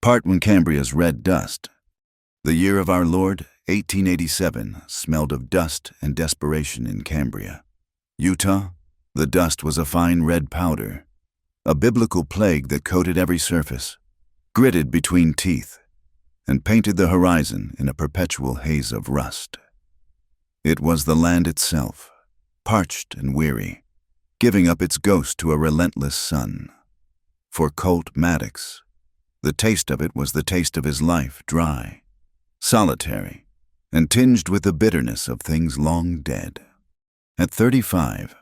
Part when Cambria's red dust. The year of our Lord, 1887, smelled of dust and desperation in Cambria. Utah, the dust was a fine red powder, a biblical plague that coated every surface, gritted between teeth, and painted the horizon in a perpetual haze of rust. It was the land itself, parched and weary, giving up its ghost to a relentless sun. For Colt Maddox, the taste of it was the taste of his life, dry, solitary, and tinged with the bitterness of things long dead. At 35,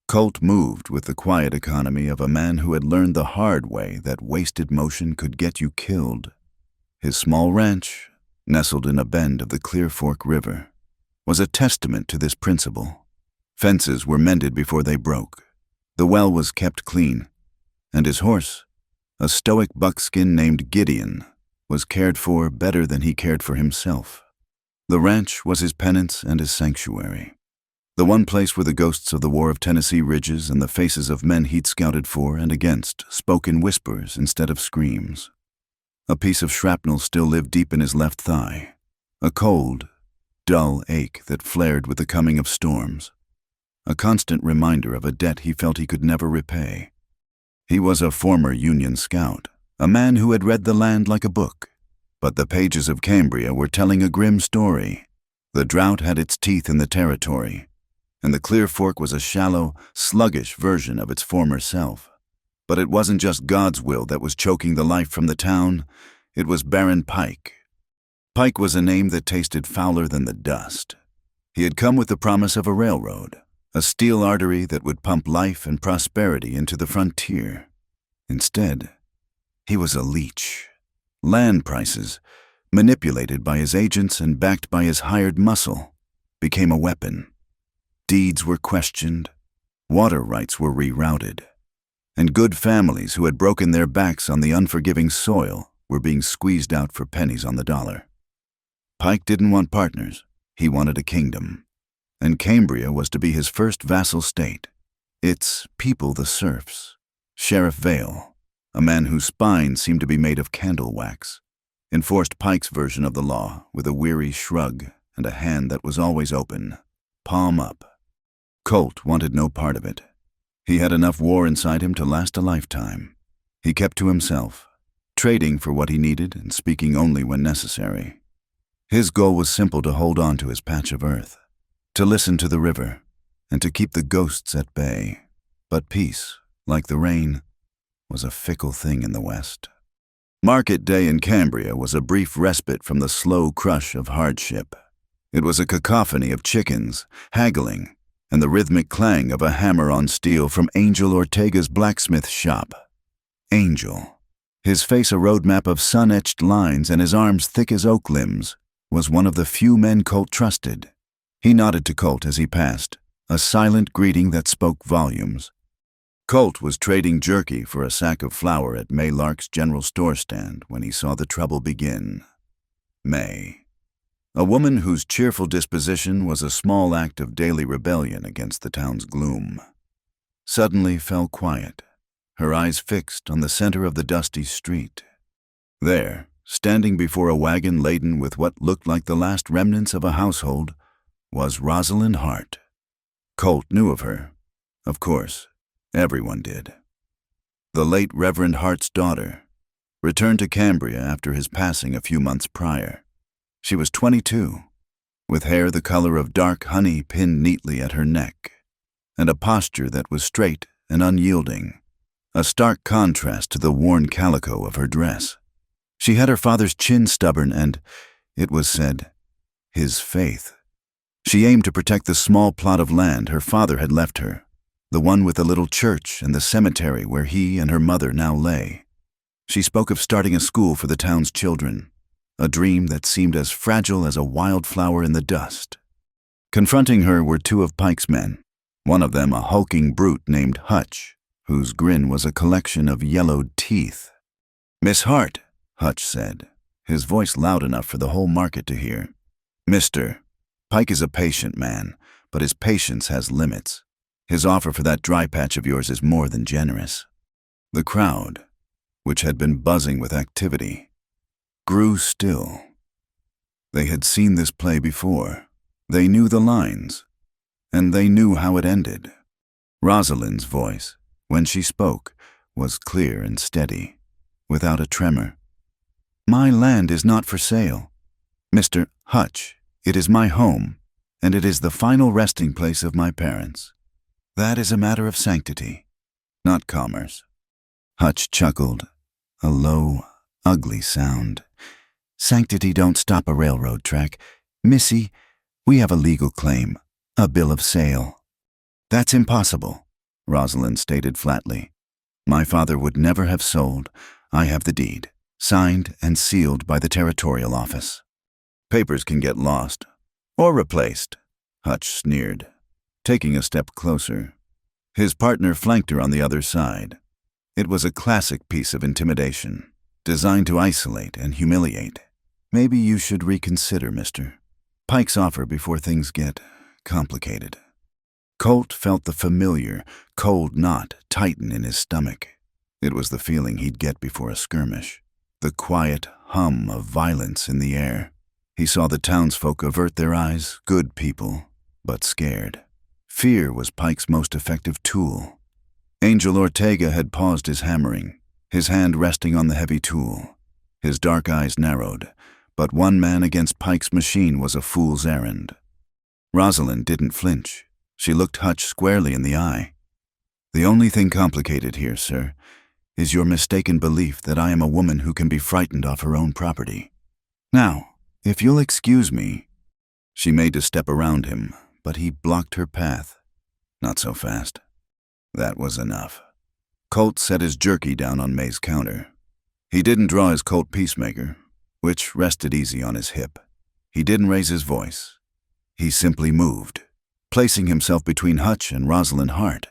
Colt moved with the quiet economy of a man who had learned the hard way that wasted motion could get you killed. His small ranch, nestled in a bend of the Clear Fork River, was a testament to this principle. Fences were mended before they broke, the well was kept clean, and his horse, a stoic buckskin named Gideon, was cared for better than he cared for himself. The ranch was his penance and his sanctuary, the one place where the ghosts of the War of Tennessee Ridges and the faces of men he'd scouted for and against spoke in whispers instead of screams. A piece of shrapnel still lived deep in his left thigh, a cold, dull ache that flared with the coming of storms, a constant reminder of a debt he felt he could never repay. He was a former Union scout, a man who had read the land like a book, but the pages of Cambria were telling a grim story. The drought had its teeth in the territory, and the Clear Fork was a shallow, sluggish version of its former self. But it wasn't just God's will that was choking the life from the town, it was Baron Pike. Pike was a name that tasted fouler than the dust. He had come with the promise of a railroad, a steel artery that would pump life and prosperity into the frontier. Instead, he was a leech. Land prices, manipulated by his agents and backed by his hired muscle, became a weapon. Deeds were questioned, water rights were rerouted, and good families who had broken their backs on the unforgiving soil were being squeezed out for pennies on the dollar. Pike didn't want partners, he wanted a kingdom, and Cambria was to be his first vassal state. Its people the serfs. Sheriff Vale, a man whose spine seemed to be made of candle wax, enforced Pike's version of the law with a weary shrug and a hand that was always open, palm up. Colt wanted no part of it. He had enough war inside him to last a lifetime. He kept to himself, trading for what he needed and speaking only when necessary. His goal was simple: to hold on to his patch of earth, to listen to the river, and to keep the ghosts at bay. But peace, like the rain, was a fickle thing in the West. Market day in Cambria was a brief respite from the slow crush of hardship. It was a cacophony of chickens, haggling, and the rhythmic clang of a hammer on steel from Angel Ortega's blacksmith shop. Angel, his face a roadmap of sun-etched lines and his arms thick as oak limbs, was one of the few men Colt trusted. He nodded to Colt as he passed, a silent greeting that spoke volumes. Colt was trading jerky for a sack of flour at May Lark's general store stand when he saw the trouble begin. May, a woman whose cheerful disposition was a small act of daily rebellion against the town's gloom, suddenly fell quiet, her eyes fixed on the center of the dusty street. There, standing before a wagon laden with what looked like the last remnants of a household, was Rosalind Hart. Colt knew of her. Of course, everyone did. The late Reverend Hart's daughter, returned to Cambria after his passing a few months prior. She was 22, with hair the color of dark honey pinned neatly at her neck, and a posture that was straight and unyielding, a stark contrast to the worn calico of her dress. She had her father's chin stubborn and, it was said, his faith. She aimed to protect the small plot of land her father had left her, the one with the little church and the cemetery where he and her mother now lay. She spoke of starting a school for the town's children, a dream that seemed as fragile as a wildflower in the dust. Confronting her were two of Pike's men, one of them a hulking brute named Hutch, whose grin was a collection of yellowed teeth. "Miss Hart," Hutch said, his voice loud enough for the whole market to hear. "Mister, Pike is a patient man, but his patience has limits. His offer for that dry patch of yours is more than generous." The crowd, which had been buzzing with activity, grew still. They had seen this play before. They knew the lines, and they knew how it ended. Rosalind's voice, when she spoke, was clear and steady, without a tremor. "My land is not for sale. Mr. Hutch, it is my home, and it is the final resting place of my parents. That is a matter of sanctity, not commerce." Hutch chuckled, a low, ugly sound. "Sanctity don't stop a railroad track. Missy, we have a legal claim, a bill of sale." "That's impossible," Rosalind stated flatly. "My father would never have sold. I have the deed, signed and sealed by the territorial office." "Papers can get lost, or replaced," Hutch sneered, taking a step closer. His partner flanked her on the other side. It was a classic piece of intimidation, designed to isolate and humiliate. "Maybe you should reconsider, mister. Pike's offer before things get complicated." Colt felt the familiar, cold knot tighten in his stomach. It was the feeling he'd get before a skirmish, the quiet hum of violence in the air. He saw the townsfolk avert their eyes, good people, but scared. Fear was Pike's most effective tool. Angel Ortega had paused his hammering, his hand resting on the heavy tool. His dark eyes narrowed, but one man against Pike's machine was a fool's errand. Rosalind didn't flinch. She looked Hutch squarely in the eye. "The only thing complicated here, sir, is your mistaken belief that I am a woman who can be frightened off her own property. Now, if you'll excuse me." She made to step around him, but he blocked her path. "Not so fast." That was enough. Colt set his jerky down on May's counter. He didn't draw his Colt peacemaker, which rested easy on his hip. He didn't raise his voice. He simply moved, placing himself between Hutch and Rosalind Hart.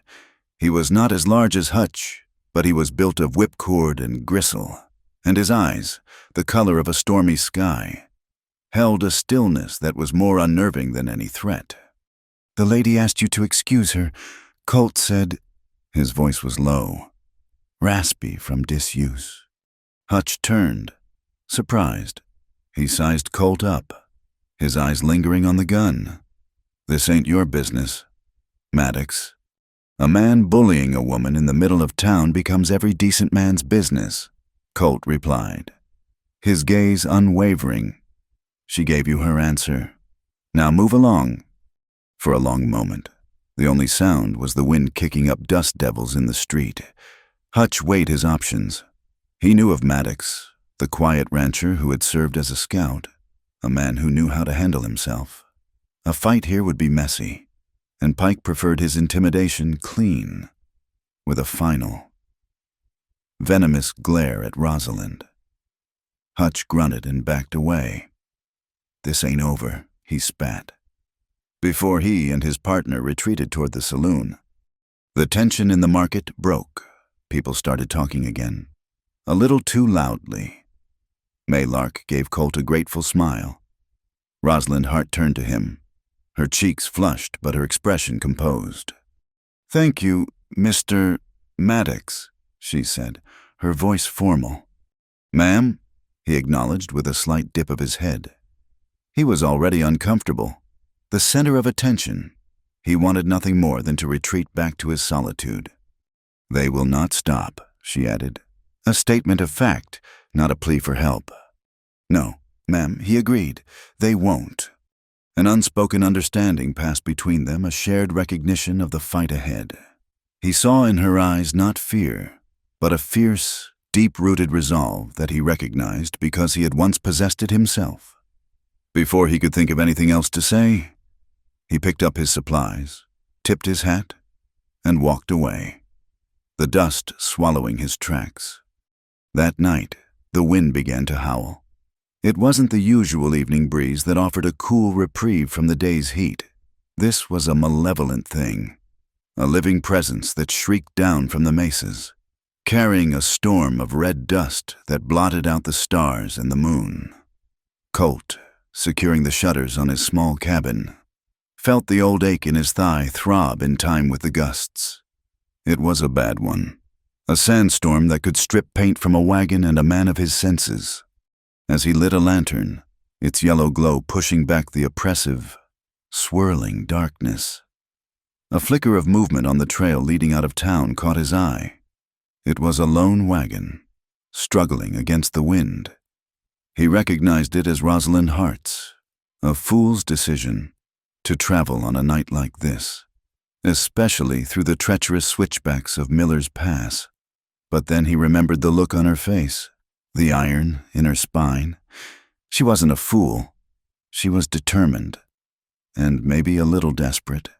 He was not as large as Hutch, but he was built of whipcord and gristle, and his eyes, the color of a stormy sky, held a stillness that was more unnerving than any threat. "The lady asked you to excuse her," Colt said. His voice was low, raspy from disuse. Hutch turned, surprised. He sized Colt up, his eyes lingering on the gun. "This ain't your business, Maddox." "A man bullying a woman in the middle of town becomes every decent man's business," Colt replied, his gaze unwavering. "She gave you her answer. Now move along." For a long moment, the only sound was the wind kicking up dust devils in the street. Hutch weighed his options. He knew of Maddox, the quiet rancher who had served as a scout, a man who knew how to handle himself. A fight here would be messy, and Pike preferred his intimidation clean, with a final, venomous glare at Rosalind. Hutch grunted and backed away. "This ain't over," he spat, before he and his partner retreated toward the saloon. The tension in the market broke. People started talking again, a little too loudly. Maylark gave Colt a grateful smile. Rosalind Hart turned to him, her cheeks flushed but her expression composed. "Thank you, Mr. Maddox," she said, her voice formal. "Ma'am," he acknowledged with a slight dip of his head. He was already uncomfortable, the center of attention. He wanted nothing more than to retreat back to his solitude. "They will not stop," she added, a statement of fact, not a plea for help. "No, ma'am," he agreed, "they won't." An unspoken understanding passed between them, a shared recognition of the fight ahead. He saw in her eyes not fear, but a fierce, deep-rooted resolve that he recognized because he had once possessed it himself. Before he could think of anything else to say, he picked up his supplies, tipped his hat, and walked away, the dust swallowing his tracks. That night, the wind began to howl. It wasn't the usual evening breeze that offered a cool reprieve from the day's heat. This was a malevolent thing, a living presence that shrieked down from the mesas, carrying a storm of red dust that blotted out the stars and the moon. Colt, securing the shutters on his small cabin, felt the old ache in his thigh throb in time with the gusts. It was a bad one, A sandstorm that could strip paint from a wagon and a man of his senses. As he lit a lantern, its yellow glow pushing back the oppressive, swirling darkness. A flicker of movement on the trail leading out of town caught his eye. It was a lone wagon, struggling against the wind. He recognized it as Rosalind Hart's. A fool's decision to travel on a night like this, especially through the treacherous switchbacks of Miller's Pass. But then he remembered the look on her face, the iron in her spine. She wasn't a fool. She was determined, and maybe a little desperate.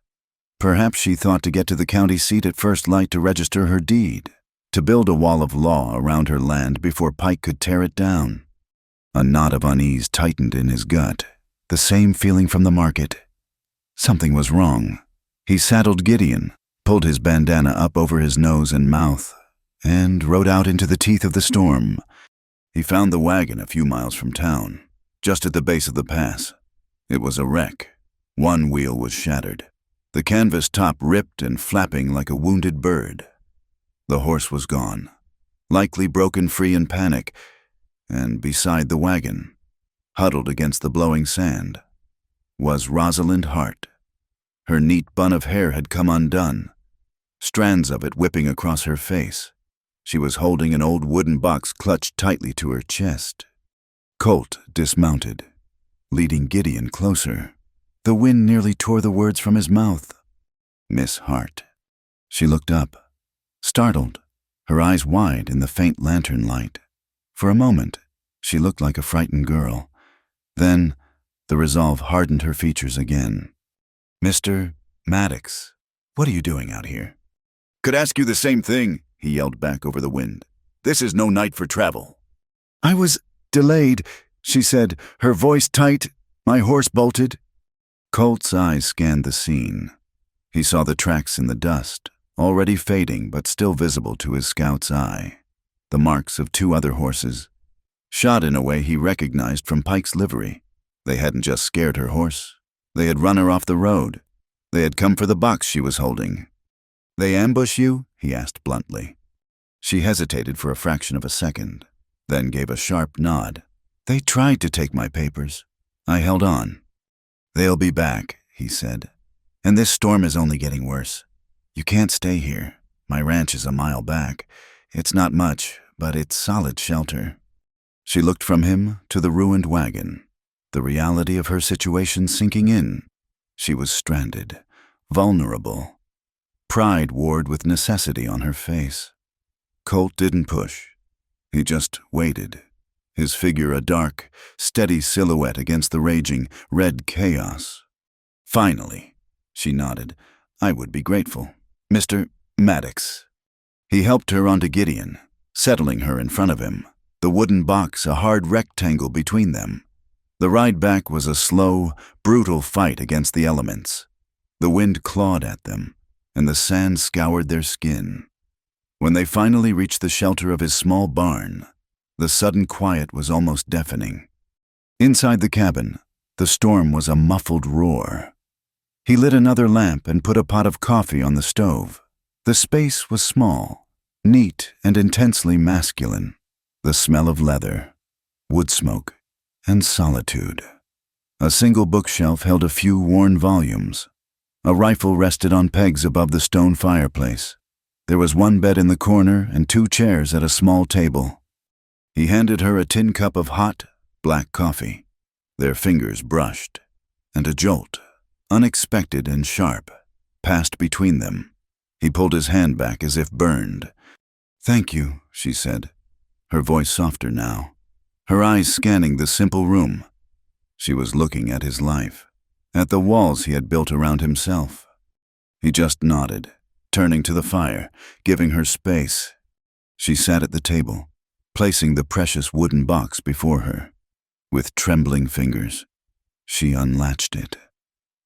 Perhaps she thought to get to the county seat at first light to register her deed, to build a wall of law around her land before Pike could tear it down. A knot of unease tightened in his gut, the same feeling from the market. Something was wrong. He saddled Gideon, pulled his bandana up over his nose and mouth, and rode out into the teeth of the storm. He found the wagon a few miles from town, just at the base of the pass. It was a wreck. One wheel was shattered, the canvas top ripped and flapping like a wounded bird. The horse was gone, likely broken free in panic, and beside the wagon, huddled against the blowing sand, was Rosalind Hart. Her neat bun of hair had come undone, strands of it whipping across her face. She was holding an old wooden box clutched tightly to her chest. Colt dismounted, leading Gideon closer. The wind nearly tore the words from his mouth. Miss Hart. She looked up, startled, her eyes wide in the faint lantern light. For a moment, she looked like a frightened girl. Then, the resolve hardened her features again. "Mr. Maddox, what are you doing out here?" "Could ask you the same thing," he yelled back over the wind. "This is no night for travel." "I was delayed," she said, her voice tight. "My horse bolted." Colt's eyes scanned the scene. He saw the tracks in the dust, already fading but still visible to his scout's eye. The marks of 2 other horses, shot in a way he recognized from Pike's livery. They hadn't just scared her horse. They had run her off the road. They had come for the box she was holding. "They ambush you?" he asked bluntly. She hesitated for a fraction of a second, then gave a sharp nod. "They tried to take my papers. I held on." "They'll be back," he said. "And this storm is only getting worse. You can't stay here. My ranch is a mile back. It's not much, but it's solid shelter." She looked from him to the ruined wagon, the reality of her situation sinking in. She was stranded, vulnerable. Pride warred with necessity on her face. Colt didn't push. He just waited, his figure a dark, steady silhouette against the raging, red chaos. "Finally," she nodded. "I would be grateful. Mr. Maddox." He helped her onto Gideon, settling her in front of him, the wooden box a hard rectangle between them. The ride back was a slow, brutal fight against the elements. The wind clawed at them, and the sand scoured their skin. When they finally reached the shelter of his small barn, the sudden quiet was almost deafening. Inside the cabin, the storm was a muffled roar. He lit another lamp and put a pot of coffee on the stove. The space was small, neat and intensely masculine. The smell of leather, wood smoke, and solitude. A single bookshelf held a few worn volumes. A rifle rested on pegs above the stone fireplace. There was 1 bed in the corner and 2 chairs at a small table. He handed her a tin cup of hot, black coffee. Their fingers brushed, and a jolt, unexpected and sharp, passed between them. He pulled his hand back as if burned. "Thank you," she said, her voice softer now, her eyes scanning the simple room. She was looking at his life, at the walls he had built around himself. He just nodded, turning to the fire, giving her space. She sat at the table, placing the precious wooden box before her. With trembling fingers, she unlatched it.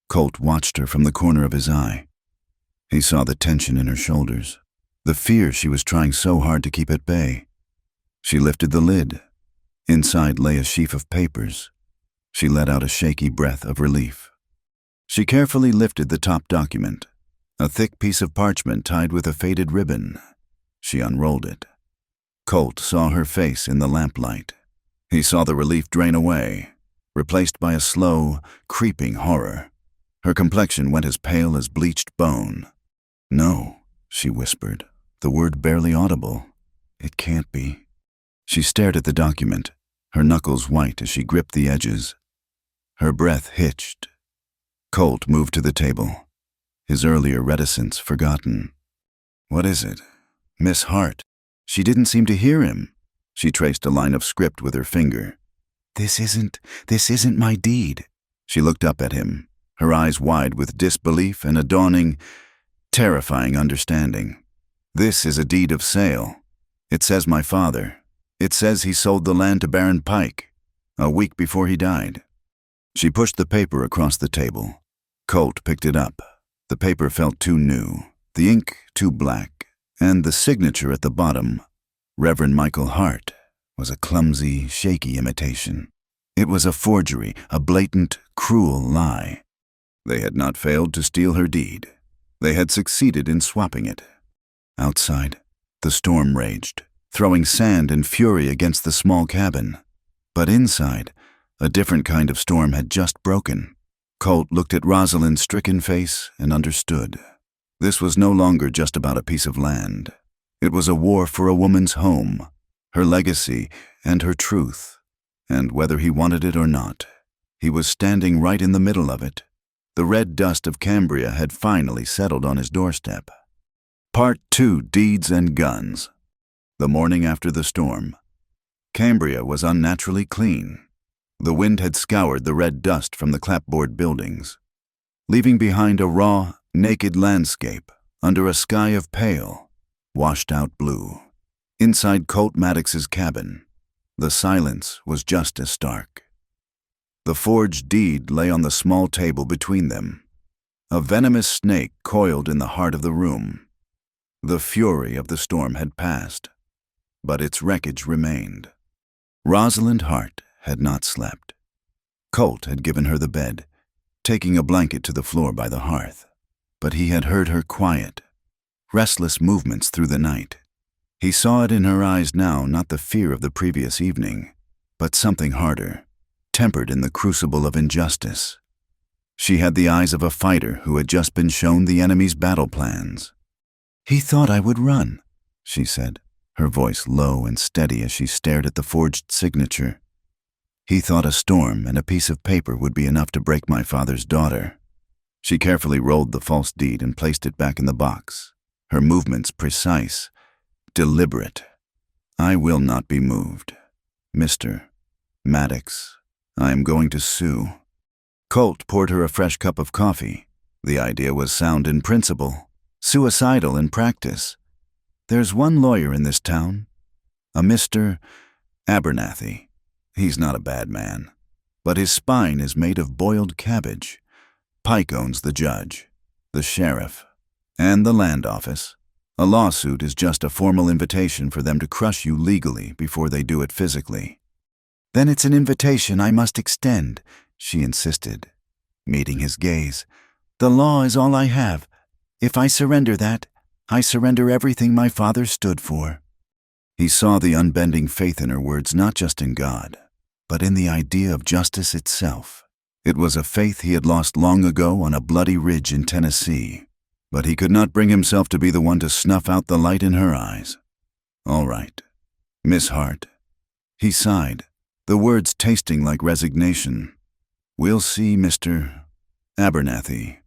Colt watched her from the corner of his eye. He saw the tension in her shoulders, the fear she was trying so hard to keep at bay. She lifted the lid. Inside lay a sheaf of papers. She let out a shaky breath of relief. She carefully lifted the top document, a thick piece of parchment tied with a faded ribbon. She unrolled it. Colt saw her face in the lamplight. He saw the relief drain away, replaced by a slow, creeping horror. Her complexion went as pale as bleached bone. "No," she whispered, the word barely audible. "It can't be." She stared at the document, her knuckles white as she gripped the edges. Her breath hitched. Colt moved to the table, his earlier reticence forgotten. "What is it?" "Miss Hart." She didn't seem to hear him. She traced a line of script with her finger. This isn't my deed." She looked up at him, her eyes wide with disbelief and a dawning, terrifying understanding. "This is a deed of sale. It says my father. It says he sold the land to Baron Pike, a week before he died." She pushed the paper across the table. Colt picked it up. The paper felt too new, the ink too black, and the signature at the bottom, Reverend Michael Hart, was a clumsy, shaky imitation. It was a forgery, a blatant, cruel lie. They had not failed to steal her deed. They had succeeded in swapping it. Outside, the storm raged, throwing sand and fury against the small cabin. But inside, a different kind of storm had just broken. Colt looked at Rosalind's stricken face and understood. This was no longer just about a piece of land. It was a war for a woman's home, her legacy, and her truth. And whether he wanted it or not, he was standing right in the middle of it. The red dust of Cambria had finally settled on his doorstep. Part 2: Deeds and Guns. The morning after the storm. Cambria was unnaturally clean. The wind had scoured the red dust from the clapboard buildings, leaving behind a raw, naked landscape under a sky of pale, washed-out blue. Inside Colt Maddox's cabin, the silence was just as stark. The forged deed lay on the small table between them. A venomous snake coiled in the heart of the room. The fury of the storm had passed, but its wreckage remained. Rosalind Hart had not slept. Colt had given her the bed, taking a blanket to the floor by the hearth. But he had heard her quiet, restless movements through the night. He saw it in her eyes now, not the fear of the previous evening, but something harder, tempered in the crucible of injustice. She had the eyes of a fighter who had just been shown the enemy's battle plans. "He thought I would run," she said, her voice low and steady as she stared at the forged signature. "He thought a storm and a piece of paper would be enough to break my father's daughter." She carefully rolled the false deed and placed it back in the box, her movements precise, deliberate. "I will not be moved. Mr. Maddox, I am going to sue." Colt poured her a fresh cup of coffee. The idea was sound in principle, suicidal in practice. "There's one lawyer in this town, a Mr. Abernathy. He's not a bad man, but his spine is made of boiled cabbage. Pike owns the judge, the sheriff, and the land office. A lawsuit is just a formal invitation for them to crush you legally before they do it physically." "Then it's an invitation I must extend," she insisted, meeting his gaze. "The law is all I have. If I surrender that, I surrender everything my father stood for." He saw the unbending faith in her words, not just in God, but in the idea of justice itself. It was a faith he had lost long ago on a bloody ridge in Tennessee, but he could not bring himself to be the one to snuff out the light in her eyes. "All right, Miss Hart." He sighed, the words tasting like resignation. "We'll see Mr. Abernathy."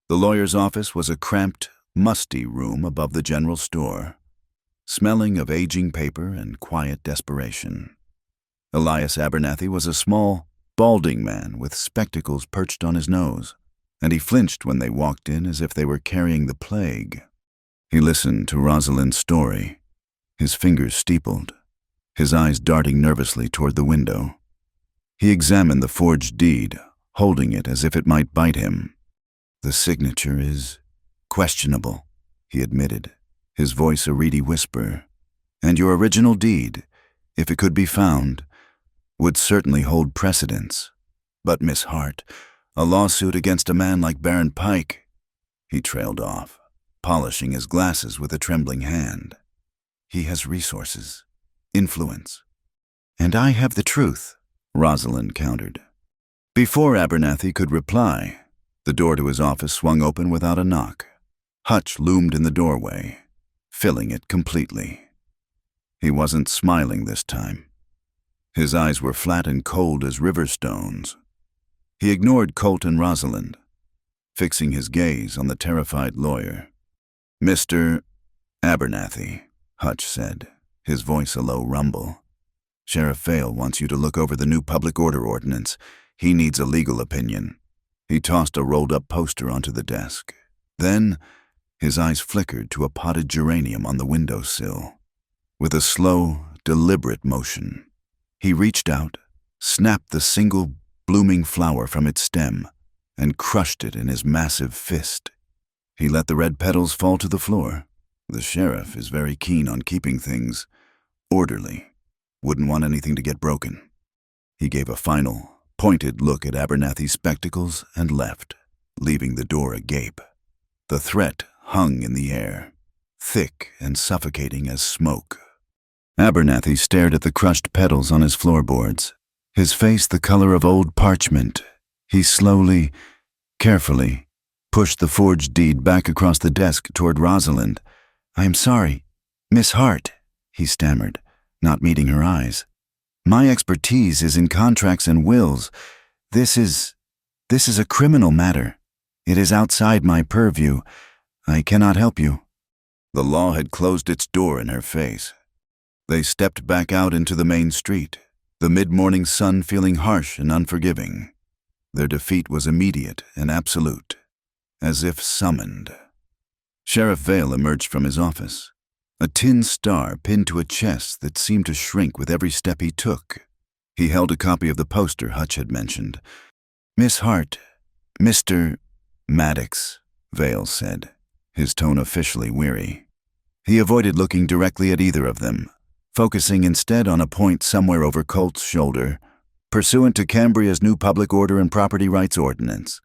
The lawyer's office was a cramped, musty room above the general store, smelling of aging paper and quiet desperation. Elias Abernathy was a small, balding man with spectacles perched on his nose, and he flinched when they walked in as if they were carrying the plague. He listened to Rosalind's story, his fingers steepled, his eyes darting nervously toward the window. He examined the forged deed, holding it as if it might bite him. "The signature is questionable," he admitted, his voice a reedy whisper. "And your original deed, if it could be found, would certainly hold precedence. But Miss Hart, a lawsuit against a man like Baron Pike—" He trailed off, polishing his glasses with a trembling hand. He has resources, influence. And I have the truth, Rosalind countered. Before Abernathy could reply, the door to his office swung open without a knock. Hutch loomed in the doorway, filling it completely. He wasn't smiling this time. His eyes were flat and cold as river stones. He ignored Colt and Rosalind, fixing his gaze on the terrified lawyer. "Mr. Abernathy," Hutch said, his voice a low rumble. "Sheriff Vale wants you to look over the new public order ordinance. He needs a legal opinion." He tossed a rolled-up poster onto the desk. Then, his eyes flickered to a potted geranium on the windowsill. With a slow, deliberate motion, he reached out, snapped the single blooming flower from its stem, and crushed it in his massive fist. He let the red petals fall to the floor. The sheriff is very keen on keeping things orderly. Wouldn't want anything to get broken. He gave a final, pointed look at Abernathy's spectacles and left, leaving the door agape. The threat hung in the air, thick and suffocating as smoke. Abernathy stared at the crushed petals on his floorboards, his face the color of old parchment. He slowly, carefully, pushed the forged deed back across the desk toward Rosalind. "I am sorry, Miss Hart," he stammered, not meeting her eyes. "My expertise is in contracts and wills. This is a criminal matter. It is outside my purview. I cannot help you." The law had closed its door in her face. They stepped back out into the main street, the mid-morning sun feeling harsh and unforgiving. Their defeat was immediate and absolute, as if summoned. Sheriff Vale emerged from his office, a tin star pinned to a chest that seemed to shrink with every step he took. He held a copy of the poster Hutch had mentioned. "Miss Hart, Mr. Maddox," Vale said, his tone officially weary. He avoided looking directly at either of them, focusing instead on a point somewhere over Colt's shoulder. "Pursuant to Cambria's new Public Order and Property Rights Ordinance,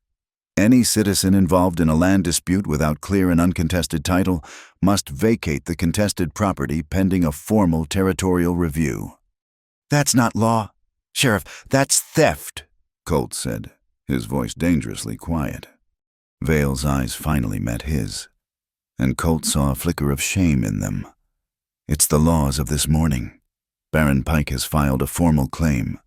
any citizen involved in a land dispute without clear and uncontested title must vacate the contested property pending a formal territorial review." "That's not law, Sheriff, that's theft," Colt said, his voice dangerously quiet. Vale's eyes finally met his, and Colt saw a flicker of shame in them. "It's the laws of this morning. Baron Pike has filed a formal claim,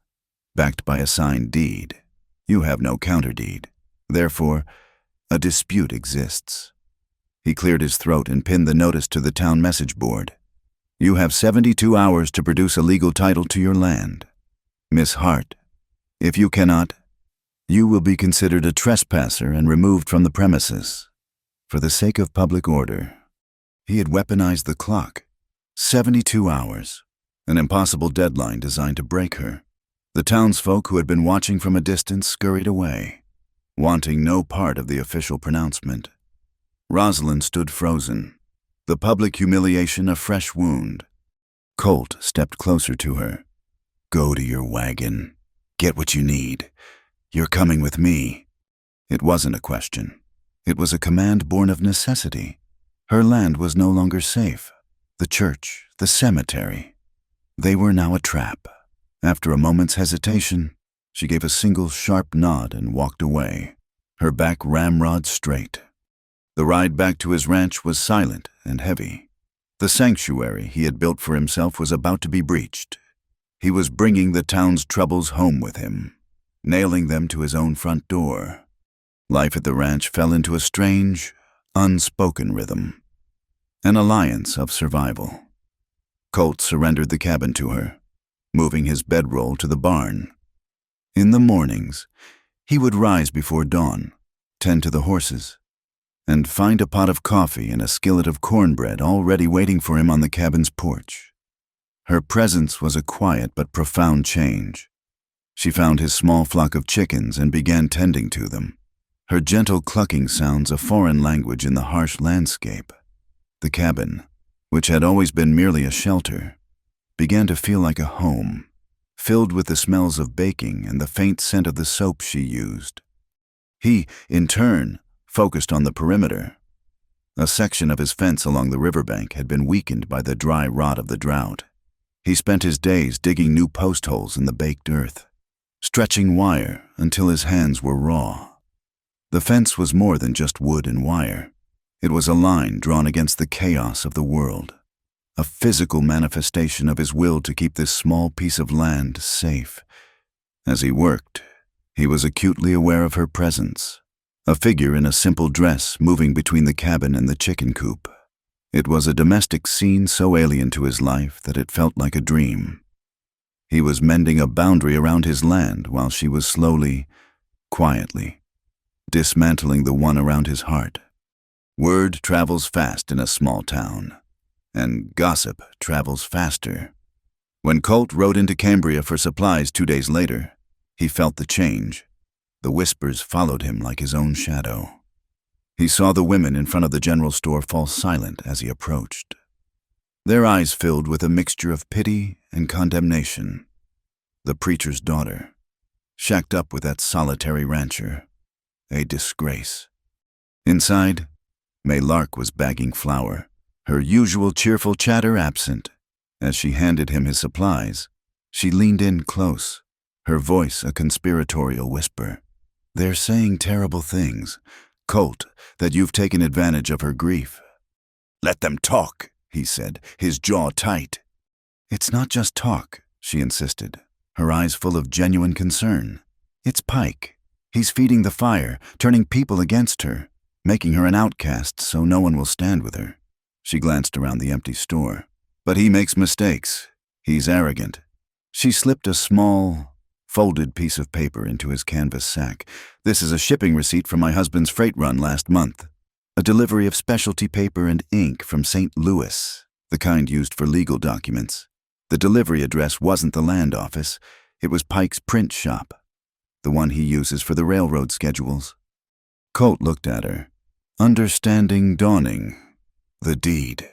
backed by a signed deed. You have no counterdeed. Therefore, a dispute exists." He cleared his throat and pinned the notice to the town message board. "You have 72 hours to produce a legal title to your land. Miss Hart, if you cannot, you will be considered a trespasser and removed from the premises. For the sake of public order." He had weaponized the clock. 72 hours, an impossible deadline designed to break her. The townsfolk who had been watching from a distance scurried away, wanting no part of the official pronouncement. Rosalind stood frozen, the public humiliation a fresh wound. Colt stepped closer to her. "Go to your wagon. Get what you need. You're coming with me." It wasn't a question. It was a command born of necessity. Her land was no longer safe. The church, the cemetery, they were now a trap. After a moment's hesitation, she gave a single sharp nod and walked away, her back ramrod straight. The ride back to his ranch was silent and heavy. The sanctuary he had built for himself was about to be breached. He was bringing the town's troubles home with him, nailing them to his own front door. Life at the ranch fell into a strange, unspoken rhythm, an alliance of survival. Colt surrendered the cabin to her, moving his bedroll to the barn. In the mornings, he would rise before dawn, tend to the horses, and find a pot of coffee and a skillet of cornbread already waiting for him on the cabin's porch. Her presence was a quiet but profound change. She found his small flock of chickens and began tending to them, her gentle clucking sounds a foreign language in the harsh landscape. The cabin, which had always been merely a shelter, began to feel like a home, filled with the smells of baking and the faint scent of the soap she used. He, in turn, focused on the perimeter. A section of his fence along the riverbank had been weakened by the dry rot of the drought. He spent his days digging new post holes in the baked earth, stretching wire until his hands were raw. The fence was more than just wood and wire. It was a line drawn against the chaos of the world, a physical manifestation of his will to keep this small piece of land safe. As he worked, he was acutely aware of her presence, a figure in a simple dress moving between the cabin and the chicken coop. It was a domestic scene so alien to his life that it felt like a dream. He was mending a boundary around his land while she was slowly, quietly, dismantling the one around his heart. Word travels fast in a small town, and gossip travels faster. When Colt rode into Cambria for supplies 2 days later, he felt the change. The whispers followed him like his own shadow. He saw the women in front of the general store fall silent as he approached. Their eyes filled with a mixture of pity and condemnation. The preacher's daughter, shacked up with that solitary rancher, a disgrace. Inside, May Lark was bagging flour, her usual cheerful chatter absent. As she handed him his supplies, she leaned in close, her voice a conspiratorial whisper. "They're saying terrible things, Colt, that you've taken advantage of her grief." "Let them talk," he said, his jaw tight. "It's not just talk," she insisted, her eyes full of genuine concern. "It's Pike. He's feeding the fire, turning people against her, making her an outcast so no one will stand with her." She glanced around the empty store. "But he makes mistakes. He's arrogant." She slipped a small, folded piece of paper into his canvas sack. "This is a shipping receipt from my husband's freight run last month. A delivery of specialty paper and ink from St. Louis, the kind used for legal documents. The delivery address wasn't the land office. It was Pike's print shop, the one he uses for the railroad schedules." Colt looked at her, understanding dawning. The deed.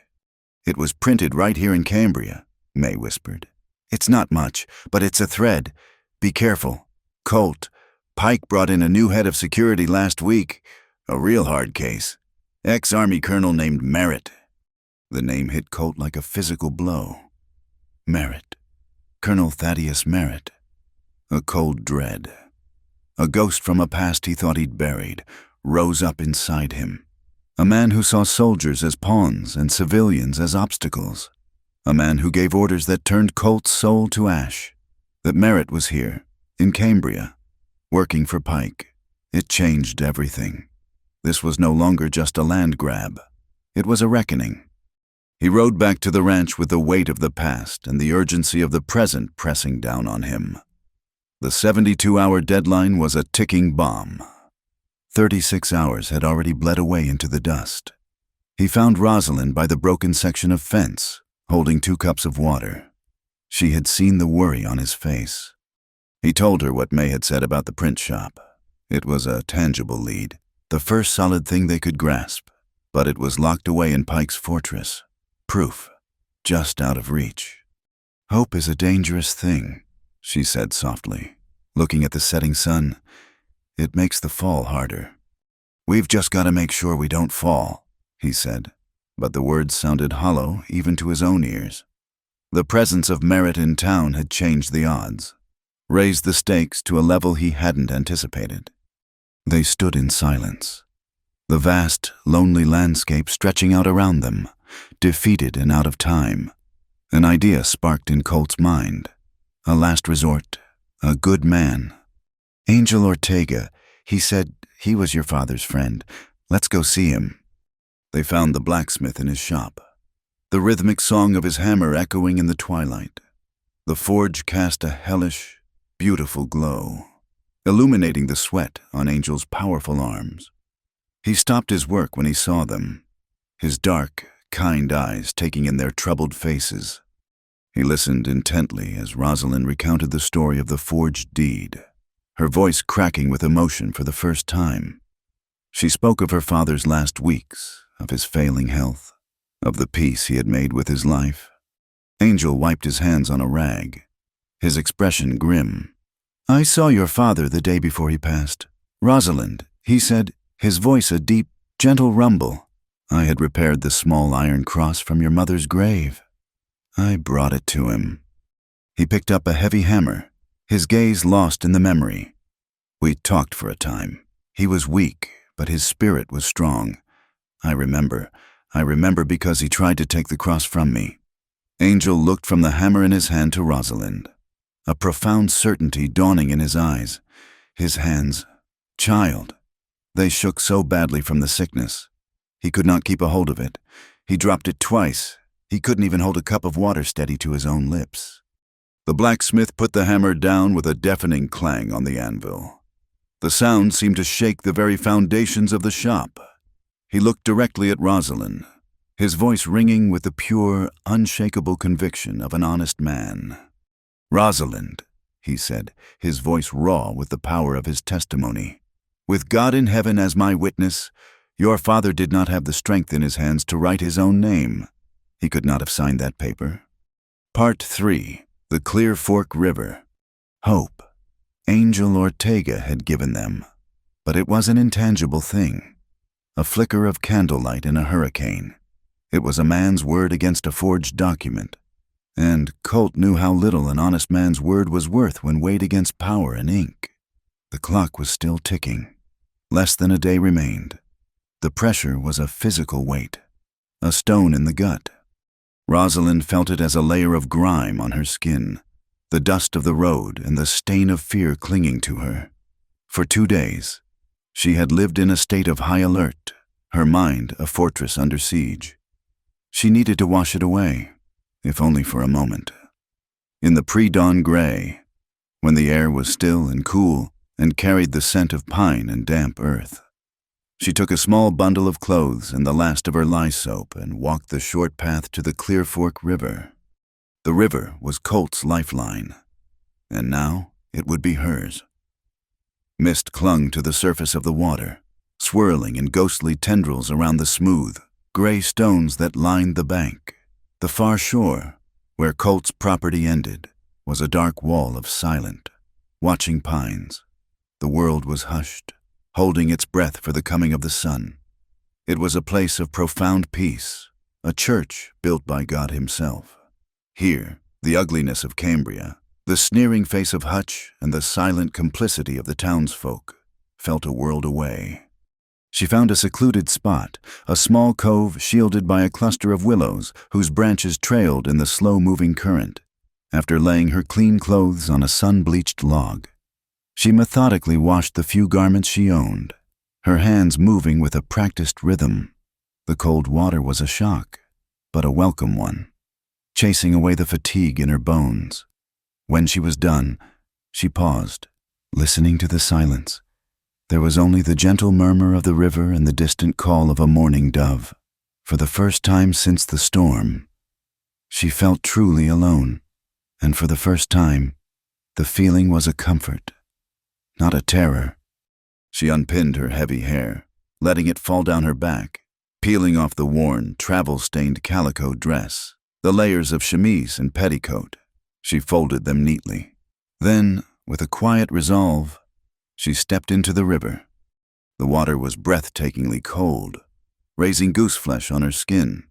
"It was printed right here in Cambria," May whispered. "It's not much, but it's a thread. Be careful. Colt, Pike brought in a new head of security last week. A real hard case. Ex-Army colonel named Merritt." The name hit Colt like a physical blow. Merritt. Colonel Thaddeus Merritt. A cold dread, a ghost from a past he thought he'd buried, rose up inside him. A man who saw soldiers as pawns and civilians as obstacles. A man who gave orders that turned Colt's soul to ash. That Merritt was here, in Cambria, working for Pike. It changed everything. This was no longer just a land grab. It was a reckoning. He rode back to the ranch with the weight of the past and the urgency of the present pressing down on him. The 72-hour deadline was a ticking bomb. 36 hours had already bled away into the dust. He found Rosalind by the broken section of fence, holding 2 cups of water. She had seen the worry on his face. He told her what May had said about the print shop. It was a tangible lead, the first solid thing they could grasp, but it was locked away in Pike's fortress. Proof, just out of reach. "Hope is a dangerous thing," she said softly, looking at the setting sun. "It makes the fall harder." "We've just got to make sure we don't fall," he said, but the words sounded hollow even to his own ears. The presence of Merritt in town had changed the odds, raised the stakes to a level he hadn't anticipated. They stood in silence, the vast, lonely landscape stretching out around them, defeated and out of time. An idea sparked in Colt's mind. A last resort, a good man. "Angel Ortega, he said he was your father's friend. Let's go see him." They found the blacksmith in his shop, the rhythmic song of his hammer echoing in the twilight. The forge cast a hellish, beautiful glow, illuminating the sweat on Angel's powerful arms. He stopped his work when he saw them, his dark, kind eyes taking in their troubled faces. He listened intently as Rosalind recounted the story of the forged deed, her voice cracking with emotion for the first time. She spoke of her father's last weeks, of his failing health, of the peace he had made with his life. Angel wiped his hands on a rag, his expression grim. "I saw your father the day before he passed. Rosalind," he said, his voice a deep, gentle rumble. I had repaired the small iron cross from your mother's grave. I brought it to him. He picked up a heavy hammer, his gaze lost in the memory. We talked for a time. He was weak, but his spirit was strong. I remember because he tried to take the cross from me. Angel looked from the hammer in his hand to Rosalind, a profound certainty dawning in his eyes. His hands, child, they shook so badly from the sickness. He could not keep a hold of it. He dropped it twice. He couldn't even hold a cup of water steady to his own lips. The blacksmith put the hammer down with a deafening clang on the anvil. The sound seemed to shake the very foundations of the shop. He looked directly at Rosalind, his voice ringing with the pure, unshakable conviction of an honest man. "Rosalind," he said, his voice raw with the power of his testimony, "with God in heaven as my witness, your father did not have the strength in his hands to write his own name. He could not have signed that paper." Part 3. The Clear Fork River. Hope. Angel Ortega had given them, but it was an intangible thing, a flicker of candlelight in a hurricane. It was a man's word against a forged document, and Colt knew how little an honest man's word was worth when weighed against power and ink. The clock was still ticking. Less than a day remained. The pressure was a physical weight, a stone in the gut. Rosalind felt it as a layer of grime on her skin, the dust of the road and the stain of fear clinging to her. For 2 days, she had lived in a state of high alert, her mind a fortress under siege. She needed to wash it away, if only for a moment. In the pre-dawn gray, when the air was still and cool and carried the scent of pine and damp earth, she took a small bundle of clothes and the last of her lye soap and walked the short path to the Clear Fork River. The river was Colt's lifeline, and now it would be hers. Mist clung to the surface of the water, swirling in ghostly tendrils around the smooth, gray stones that lined the bank. The far shore, where Colt's property ended, was a dark wall of silent, watching pines. The world was hushed, holding its breath for the coming of the sun. It was a place of profound peace, a church built by God himself. Here, the ugliness of Cambria, the sneering face of Hutch, and the silent complicity of the townsfolk felt a world away. She found a secluded spot, a small cove shielded by a cluster of willows whose branches trailed in the slow-moving current. After laying her clean clothes on a sun-bleached log, she methodically washed the few garments she owned, her hands moving with a practiced rhythm. The cold water was a shock, but a welcome one, chasing away the fatigue in her bones. When she was done, she paused, listening to the silence. There was only the gentle murmur of the river and the distant call of a mourning dove. For the first time since the storm, she felt truly alone, and for the first time, the feeling was a comfort, not a terror. She unpinned her heavy hair, letting it fall down her back, peeling off the worn, travel-stained calico dress, the layers of chemise and petticoat. She folded them neatly. Then, with a quiet resolve, she stepped into the river. The water was breathtakingly cold, raising gooseflesh on her skin.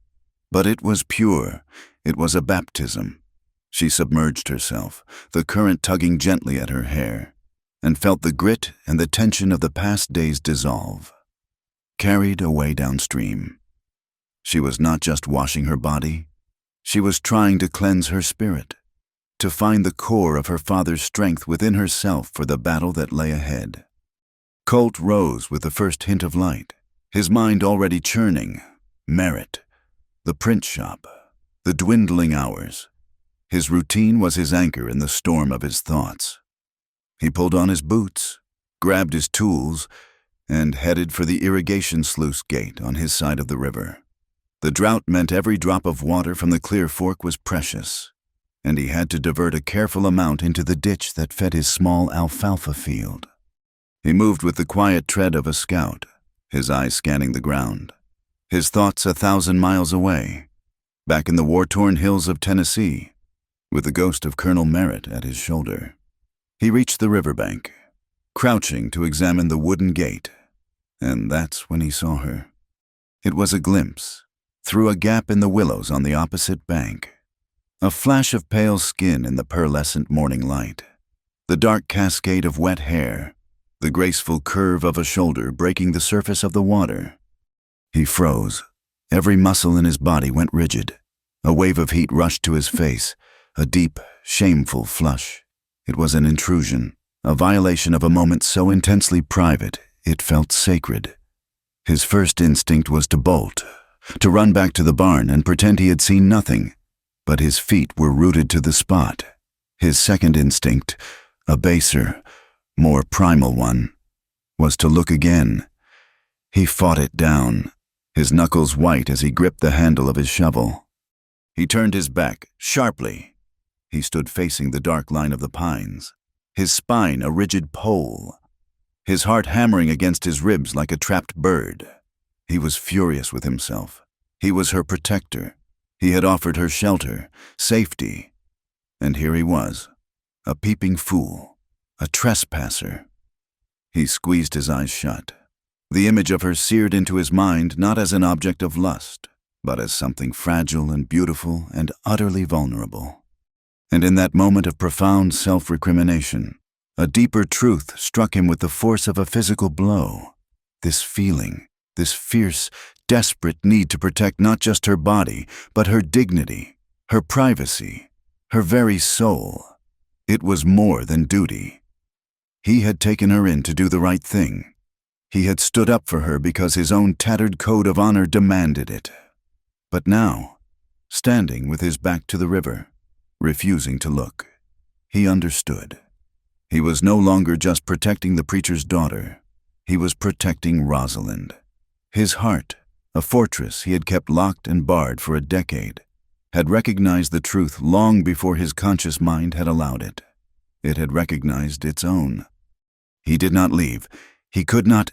But it was pure. It was a baptism. She submerged herself, the current tugging gently at her hair, and felt the grit and the tension of the past days dissolve. Carried away downstream. She was not just washing her body. She was trying to cleanse her spirit, to find the core of her father's strength within herself for the battle that lay ahead. Colt rose with the first hint of light, his mind already churning. Merit, the print shop, the dwindling hours. His routine was his anchor in the storm of his thoughts. He pulled on his boots, grabbed his tools, and headed for the irrigation sluice gate on his side of the river. The drought meant every drop of water from the Clear Fork was precious, and he had to divert a careful amount into the ditch that fed his small alfalfa field. He moved with the quiet tread of a scout, his eyes scanning the ground, his thoughts 1,000 miles away, back in the war-torn hills of Tennessee, with the ghost of Colonel Merritt at his shoulder. He reached the riverbank, crouching to examine the wooden gate, and that's when he saw her. It was a glimpse, through a gap in the willows on the opposite bank. A flash of pale skin in the pearlescent morning light. The dark cascade of wet hair, the graceful curve of a shoulder breaking the surface of the water. He froze. Every muscle in his body went rigid. A wave of heat rushed to his face, a deep, shameful flush. It was an intrusion, a violation of a moment so intensely private, it felt sacred. His first instinct was to bolt, to run back to the barn and pretend he had seen nothing, but his feet were rooted to the spot. His second instinct, a baser, more primal one, was to look again. He fought it down, his knuckles white as he gripped the handle of his shovel. He turned his back, sharply. He stood facing the dark line of the pines, his spine a rigid pole, his heart hammering against his ribs like a trapped bird. He was furious with himself. He was her protector. He had offered her shelter, safety. And here he was, a peeping fool, a trespasser. He squeezed his eyes shut. The image of her seared into his mind not as an object of lust, but as something fragile and beautiful and utterly vulnerable. And in that moment of profound self-recrimination, a deeper truth struck him with the force of a physical blow. This feeling, this fierce, desperate need to protect not just her body, but her dignity, her privacy, her very soul. It was more than duty. He had taken her in to do the right thing. He had stood up for her because his own tattered code of honor demanded it. But now, standing with his back to the river, refusing to look, he understood. He was no longer just protecting the preacher's daughter. He was protecting Rosalind. His heart, a fortress he had kept locked and barred for a decade, had recognized the truth long before his conscious mind had allowed it. It had recognized its own. He did not leave. He could not.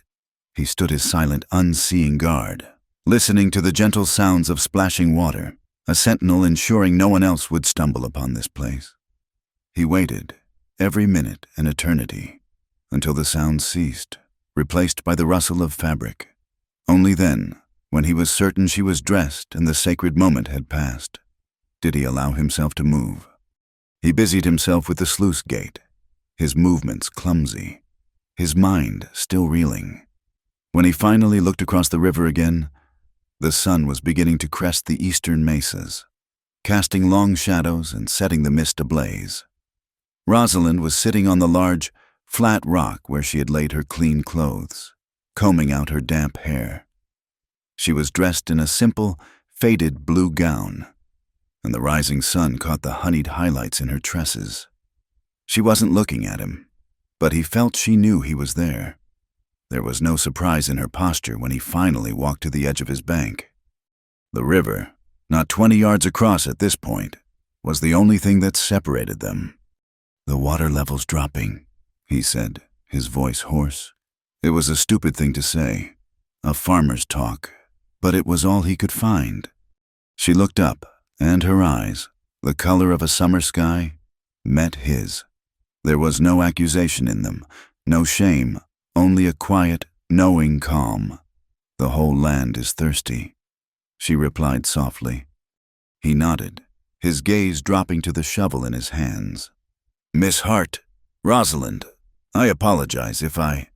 He stood his silent, unseeing guard, listening to the gentle sounds of splashing water, a sentinel ensuring no one else would stumble upon this place. He waited, every minute an eternity, until the sound ceased, replaced by the rustle of fabric. Only then, when he was certain she was dressed and the sacred moment had passed, did he allow himself to move. He busied himself with the sluice gate, his movements clumsy, his mind still reeling. When he finally looked across the river again, the sun was beginning to crest the eastern mesas, casting long shadows and setting the mist ablaze. Rosalind was sitting on the large, flat rock where she had laid her clean clothes, combing out her damp hair. She was dressed in a simple, faded blue gown, and the rising sun caught the honeyed highlights in her tresses. She wasn't looking at him, but he felt she knew he was there. There was no surprise in her posture when he finally walked to the edge of his bank. The river, not 20 yards across at this point, was the only thing that separated them. "The water level's dropping," he said, his voice hoarse. It was a stupid thing to say, a farmer's talk, but it was all he could find. She looked up, and her eyes, the color of a summer sky, met his. There was no accusation in them, no shame, only a quiet, knowing calm. "The whole land is thirsty," she replied softly. He nodded, his gaze dropping to the shovel in his hands. "Miss Hart, Rosalind, I apologize if I—"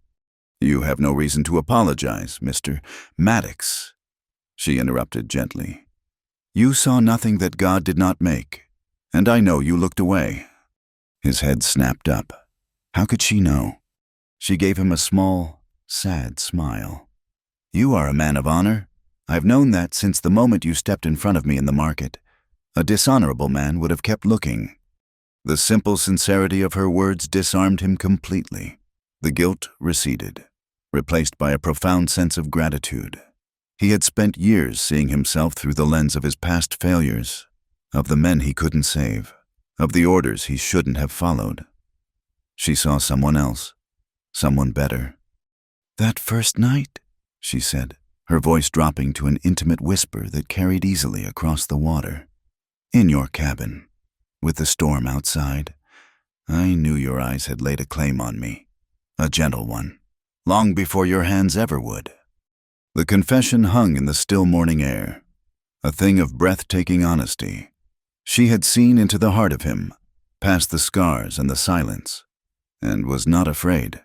"You have no reason to apologize, Mr. Maddox," she interrupted gently. "You saw nothing that God did not make, and I know you looked away." His head snapped up. How could she know? She gave him a small, sad smile. "You are a man of honor. I've known that since the moment you stepped in front of me in the market. A dishonorable man would have kept looking." The simple sincerity of her words disarmed him completely. The guilt receded, replaced by a profound sense of gratitude. He had spent years seeing himself through the lens of his past failures, of the men he couldn't save, of the orders he shouldn't have followed. She saw someone else, someone better. "That first night," she said, her voice dropping to an intimate whisper that carried easily across the water. "In your cabin, with the storm outside, I knew your eyes had laid a claim on me, a gentle one, long before your hands ever would." The confession hung in the still morning air, a thing of breathtaking honesty. She had seen into the heart of him, past the scars and the silence, and was not afraid.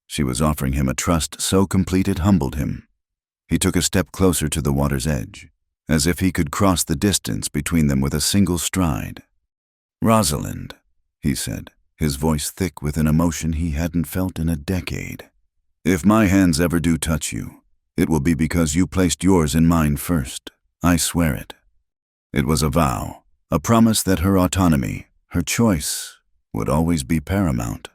She was offering him a trust so complete it humbled him. He took a step closer to the water's edge, as if he could cross the distance between them with a single stride. "Rosalind," he said, his voice thick with an emotion he hadn't felt in a decade. "If my hands ever do touch you, it will be because you placed yours in mine first. I swear it." It was a vow, a promise that her autonomy, her choice, would always be paramount.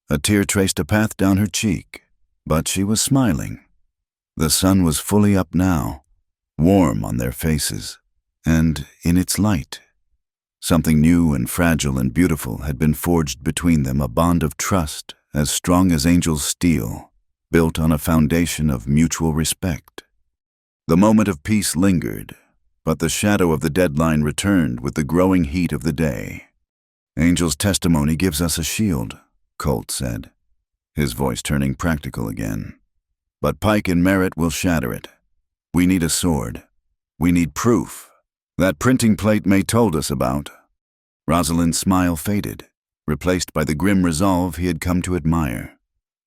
A tear traced a path down her cheek, but she was smiling. The sun was fully up now, warm on their faces, and in its light, something new and fragile and beautiful had been forged between them, a bond of trust as strong as angel's steel, built on a foundation of mutual respect. The moment of peace lingered, but the shadow of the deadline returned with the growing heat of the day. "Angel's testimony gives us a shield," Colt said, his voice turning practical again. "But Pike and Merritt will shatter it. We need a sword. We need proof. That printing plate May told us about." Rosalind's smile faded, replaced by the grim resolve he had come to admire.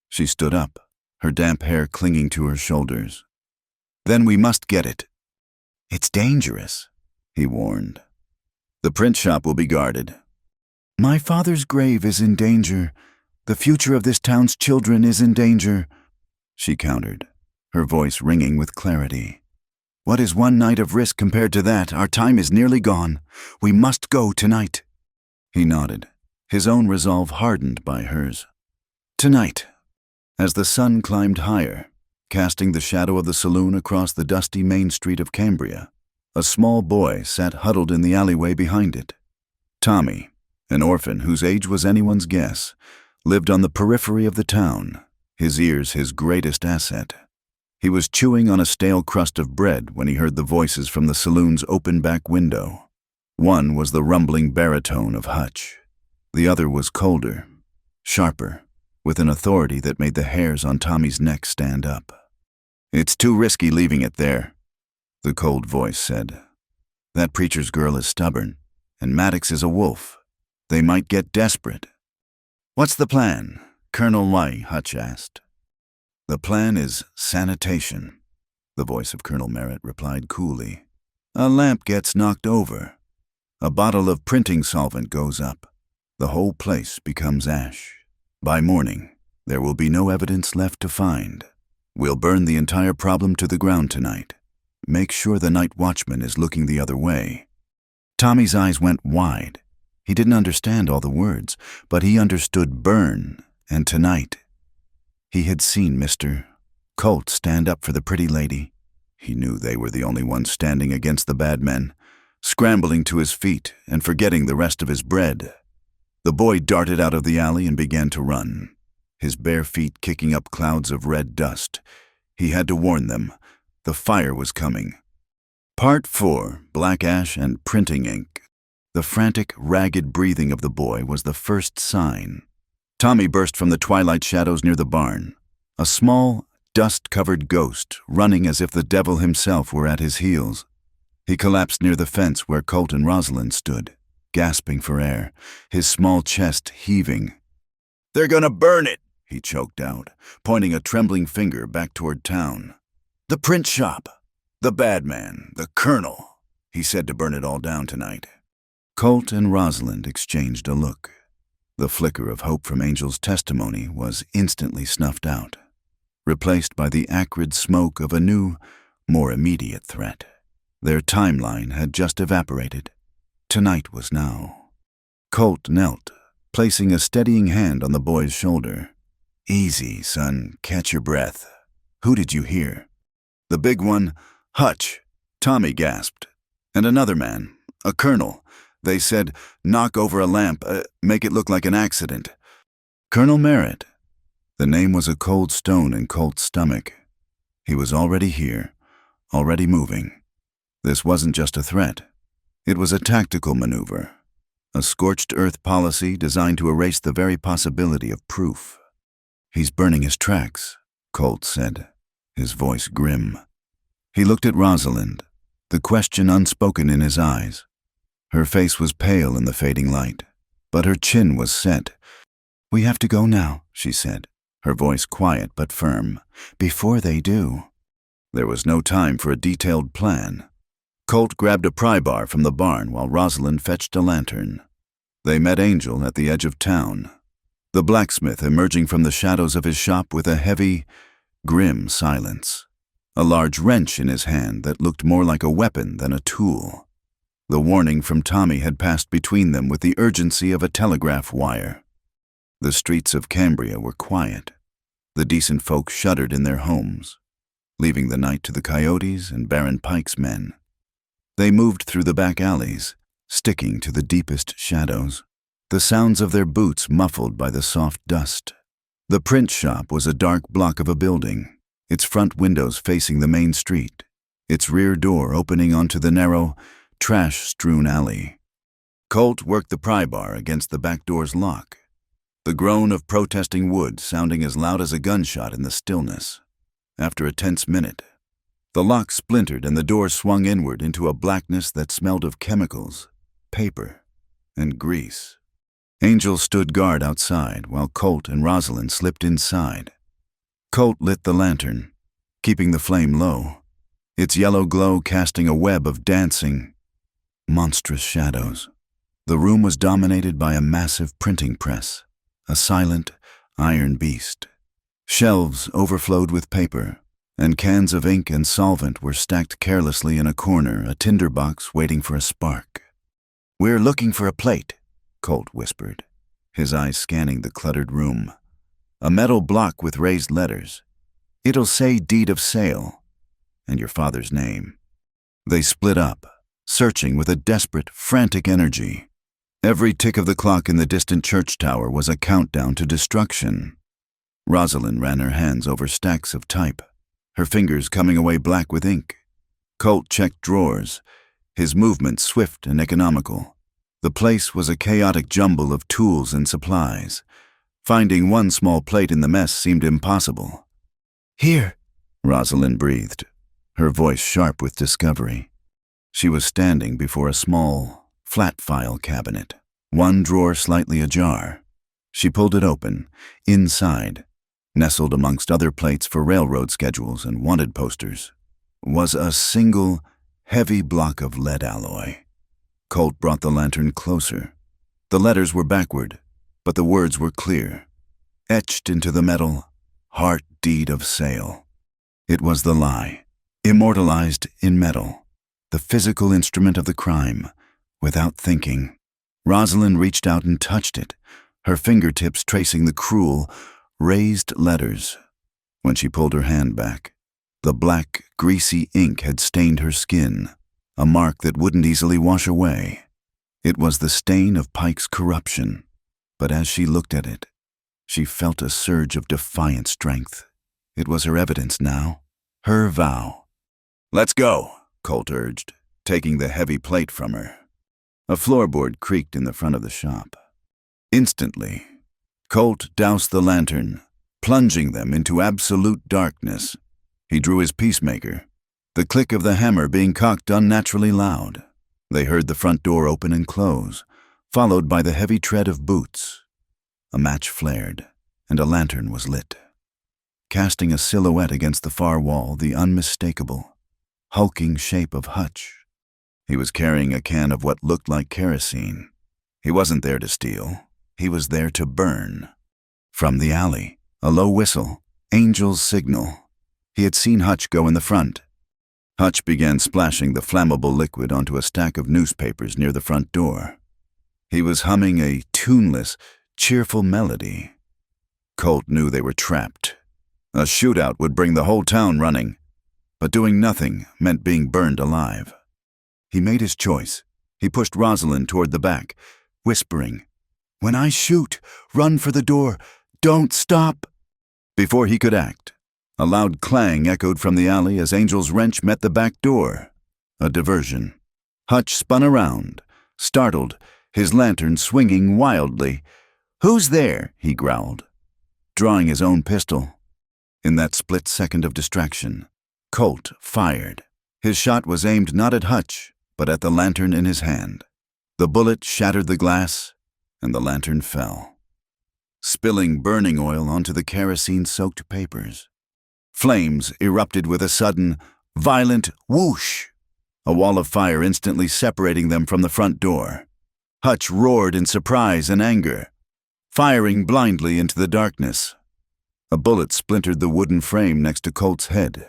She stood up, her damp hair clinging to her shoulders. "Then we must get it." "It's dangerous," he warned. "The print shop will be guarded." "My father's grave is in danger. The future of this town's children is in danger," she countered, her voice ringing with clarity. "What is one night of risk compared to that? Our time is nearly gone. We must go tonight." He nodded, his own resolve hardened by hers. "Tonight." As the sun climbed higher, casting the shadow of the saloon across the dusty main street of Cambria, a small boy sat huddled in the alleyway behind it. Tommy, an orphan whose age was anyone's guess, lived on the periphery of the town, his ears his greatest asset. He was chewing on a stale crust of bread when he heard the voices from the saloon's open back window. One was the rumbling baritone of Hutch. The other was colder, sharper, with an authority that made the hairs on Tommy's neck stand up. "It's too risky leaving it there," the cold voice said. "That preacher's girl is stubborn, and Maddox is a wolf. They might get desperate." "What's the plan?" Colonel White, Hutch asked. "The plan is sanitation," the voice of Colonel Merritt replied coolly. "A lamp gets knocked over. A bottle of printing solvent goes up. The whole place becomes ash. By morning, there will be no evidence left to find. We'll burn the entire problem to the ground tonight. Make sure the night watchman is looking the other way." Tommy's eyes went wide. He didn't understand all the words, but he understood burn and tonight. He had seen Mr. Colt stand up for the pretty lady. He knew they were the only ones standing against the bad men, scrambling to his feet and forgetting the rest of his bread. The boy darted out of the alley and began to run, his bare feet kicking up clouds of red dust. He had to warn them. The fire was coming. Part 4, Black Ash and Printing Ink. The frantic, ragged breathing of the boy was the first sign. Tommy burst from the twilight shadows near the barn, a small, dust-covered ghost running as if the devil himself were at his heels. He collapsed near the fence where Colt and Rosalind stood, gasping for air, his small chest heaving. "They're gonna burn it," he choked out, pointing a trembling finger back toward town. "The print shop, the bad man, the colonel. He said to burn it all down tonight." Colt and Rosalind exchanged a look. The flicker of hope from Angel's testimony was instantly snuffed out, replaced by the acrid smoke of a new, more immediate threat. Their timeline had just evaporated. Tonight was now. Colt knelt, placing a steadying hand on the boy's shoulder. "Easy, son. Catch your breath. Who did you hear?" "The big one, Hutch," Tommy gasped. "And another man, a colonel. They said, knock over a lamp, make it look like an accident." Colonel Merritt. The name was a cold stone in Colt's stomach. He was already here, already moving. This wasn't just a threat. It was a tactical maneuver, a scorched earth policy designed to erase the very possibility of proof. "He's burning his tracks," Colt said, his voice grim. He looked at Rosalind, the question unspoken in his eyes. Her face was pale in the fading light, but her chin was set. "We have to go now," she said, her voice quiet but firm. "Before they do." There was no time for a detailed plan. Colt grabbed a pry bar from the barn while Rosalind fetched a lantern. They met Angel at the edge of town, the blacksmith emerging from the shadows of his shop with a heavy, grim silence, a large wrench in his hand that looked more like a weapon than a tool. The warning from Tommy had passed between them with the urgency of a telegraph wire. The streets of Cambria were quiet. The decent folk shuddered in their homes, leaving the night to the coyotes and Baron Pike's men. They moved through the back alleys, sticking to the deepest shadows, the sounds of their boots muffled by the soft dust. The print shop was a dark block of a building, its front windows facing the main street, its rear door opening onto the narrow, trash-strewn alley. Colt worked the pry bar against the back door's lock, the groan of protesting wood sounding as loud as a gunshot in the stillness. After a tense minute, the lock splintered and the door swung inward into a blackness that smelled of chemicals, paper, and grease. Angel stood guard outside while Colt and Rosalind slipped inside. Colt lit the lantern, keeping the flame low, its yellow glow casting a web of dancing, monstrous shadows. The room was dominated by a massive printing press, a silent, iron beast. Shelves overflowed with paper, and cans of ink and solvent were stacked carelessly in a corner, a tinderbox waiting for a spark. "We're looking for a plate," Colt whispered, his eyes scanning the cluttered room. "A metal block with raised letters. It'll say deed of sale, and your father's name." They split up, searching with a desperate, frantic energy. Every tick of the clock in the distant church tower was a countdown to destruction. Rosalind ran her hands over stacks of type, her fingers coming away black with ink. Colt checked drawers, his movements swift and economical. The place was a chaotic jumble of tools and supplies. Finding one small plate in the mess seemed impossible. "Here," Rosalind breathed, her voice sharp with discovery. She was standing before a small, flat file cabinet, one drawer slightly ajar. She pulled it open. Inside, nestled amongst other plates for railroad schedules and wanted posters, was a single, heavy block of lead alloy. Colt brought the lantern closer. The letters were backward, but the words were clear. Etched into the metal, "Heart Deed of Sale." It was the lie, immortalized in metal, the physical instrument of the crime, without thinking. Rosalind reached out and touched it, her fingertips tracing the cruel, raised letters. When she pulled her hand back, the black, greasy ink had stained her skin, a mark that wouldn't easily wash away. It was the stain of Pike's corruption, but as she looked at it, she felt a surge of defiant strength. It was her evidence now, her vow. "Let's go," Colt urged, taking the heavy plate from her. A floorboard creaked in the front of the shop. Instantly, Colt doused the lantern, plunging them into absolute darkness. He drew his peacemaker, the click of the hammer being cocked unnaturally loud. They heard the front door open and close, followed by the heavy tread of boots. A match flared, and a lantern was lit, casting a silhouette against the far wall, the unmistakable, hulking shape of Hutch. He was carrying a can of what looked like kerosene. He wasn't there to steal. He was there to burn. From the alley, a low whistle, Angel's signal. He had seen Hutch go in the front. Hutch began splashing the flammable liquid onto a stack of newspapers near the front door. He was humming a tuneless, cheerful melody. Colt knew they were trapped. A shootout would bring the whole town running, but doing nothing meant being burned alive. He made his choice. He pushed Rosalind toward the back, whispering, "When I shoot, run for the door. Don't stop." Before he could act, a loud clang echoed from the alley as Angel's wrench met the back door. A diversion. Hutch spun around, startled, his lantern swinging wildly. "Who's there?" he growled, drawing his own pistol. In that split second of distraction, Colt fired. His shot was aimed not at Hutch, but at the lantern in his hand. The bullet shattered the glass, and the lantern fell, spilling burning oil onto the kerosene-soaked papers. Flames erupted with a sudden, violent whoosh, a wall of fire instantly separating them from the front door. Hutch roared in surprise and anger, firing blindly into the darkness. A bullet splintered the wooden frame next to Colt's head.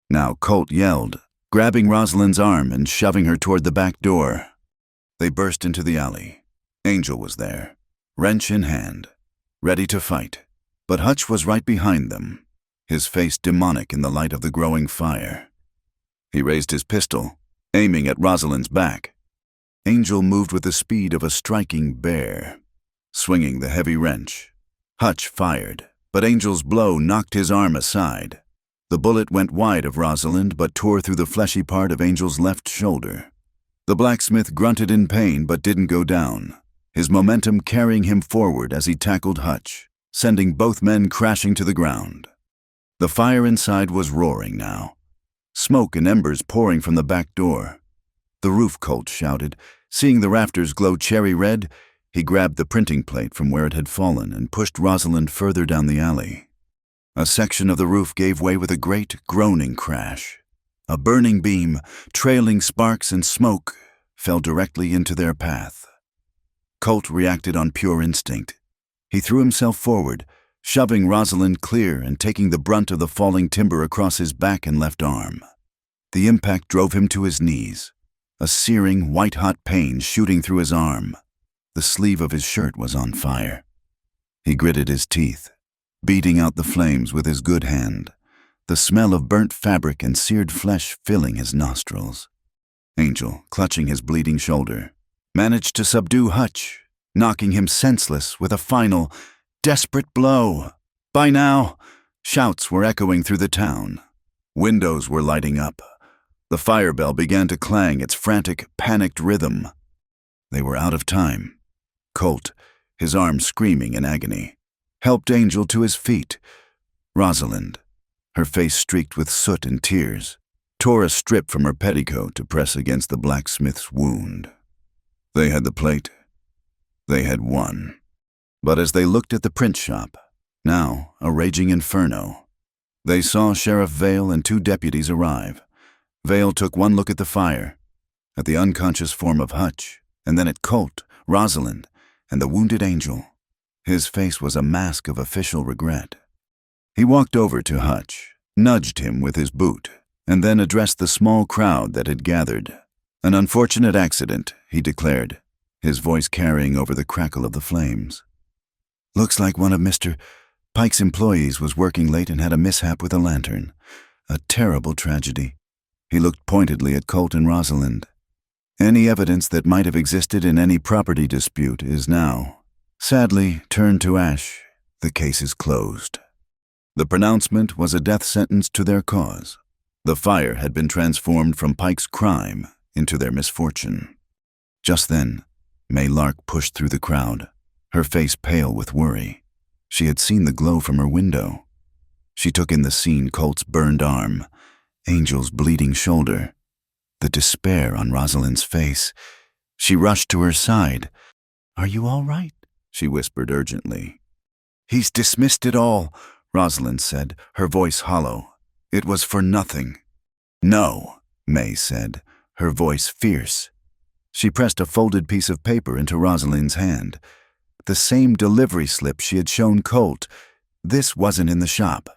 Now Colt yelled, grabbing Rosalind's arm and shoving her toward the back door. They burst into the alley. Angel was there, wrench in hand, ready to fight, but Hutch was right behind them, his face demonic in the light of the growing fire. He raised his pistol, aiming at Rosalind's back. Angel moved with the speed of a striking bear, swinging the heavy wrench. Hutch fired, but Angel's blow knocked his arm aside. The bullet went wide of Rosalind but tore through the fleshy part of Angel's left shoulder. The blacksmith grunted in pain but didn't go down, his momentum carrying him forward as he tackled Hutch, sending both men crashing to the ground. The fire inside was roaring now, smoke and embers pouring from the back door. The roof, Colt shouted. Seeing the rafters glow cherry red, he grabbed the printing plate from where it had fallen and pushed Rosalind further down the alley. A section of the roof gave way with a great, groaning crash. A burning beam, trailing sparks and smoke, fell directly into their path. Colt reacted on pure instinct. He threw himself forward, shoving Rosalind clear and taking the brunt of the falling timber across his back and left arm. The impact drove him to his knees, a searing, white-hot pain shooting through his arm. The sleeve of his shirt was on fire. He gritted his teeth, beating out the flames with his good hand, the smell of burnt fabric and seared flesh filling his nostrils. Angel, clutching his bleeding shoulder, managed to subdue Hutch, knocking him senseless with a final, desperate blow. By now, shouts were echoing through the town. Windows were lighting up. The fire bell began to clang its frantic, panicked rhythm. They were out of time. Colt, his arm screaming in agony, helped Angel to his feet. Rosalind, her face streaked with soot and tears, tore a strip from her petticoat to press against the blacksmith's wound. They had the plate. They had won. But as they looked at the print shop, now a raging inferno, they saw Sheriff Vale and 2 deputies arrive. Vale took one look at the fire, at the unconscious form of Hutch, and then at Colt, Rosalind, and the wounded Angel. His face was a mask of official regret. He walked over to Hutch, nudged him with his boot, and then addressed the small crowd that had gathered. An unfortunate accident, he declared, his voice carrying over the crackle of the flames. Looks like one of Mr. Pike's employees was working late and had a mishap with a lantern. A terrible tragedy. He looked pointedly at Colt and Rosalind. Any evidence that might have existed in any property dispute is now, sadly, turned to ash. The case is closed. The pronouncement was a death sentence to their cause. The fire had been transformed from Pike's crime into their misfortune. Just then, May Lark pushed through the crowd, her face pale with worry. She had seen the glow from her window. She took in the scene: Colt's burned arm, Angel's bleeding shoulder, the despair on Rosalind's face. She rushed to her side. "Are you all right?" she whispered urgently. "He's dismissed it all," Rosalind said, her voice hollow. "It was for nothing." "No," May said, her voice fierce. She pressed a folded piece of paper into Rosalind's hand. The same delivery slip she had shown Colt. This wasn't in the shop.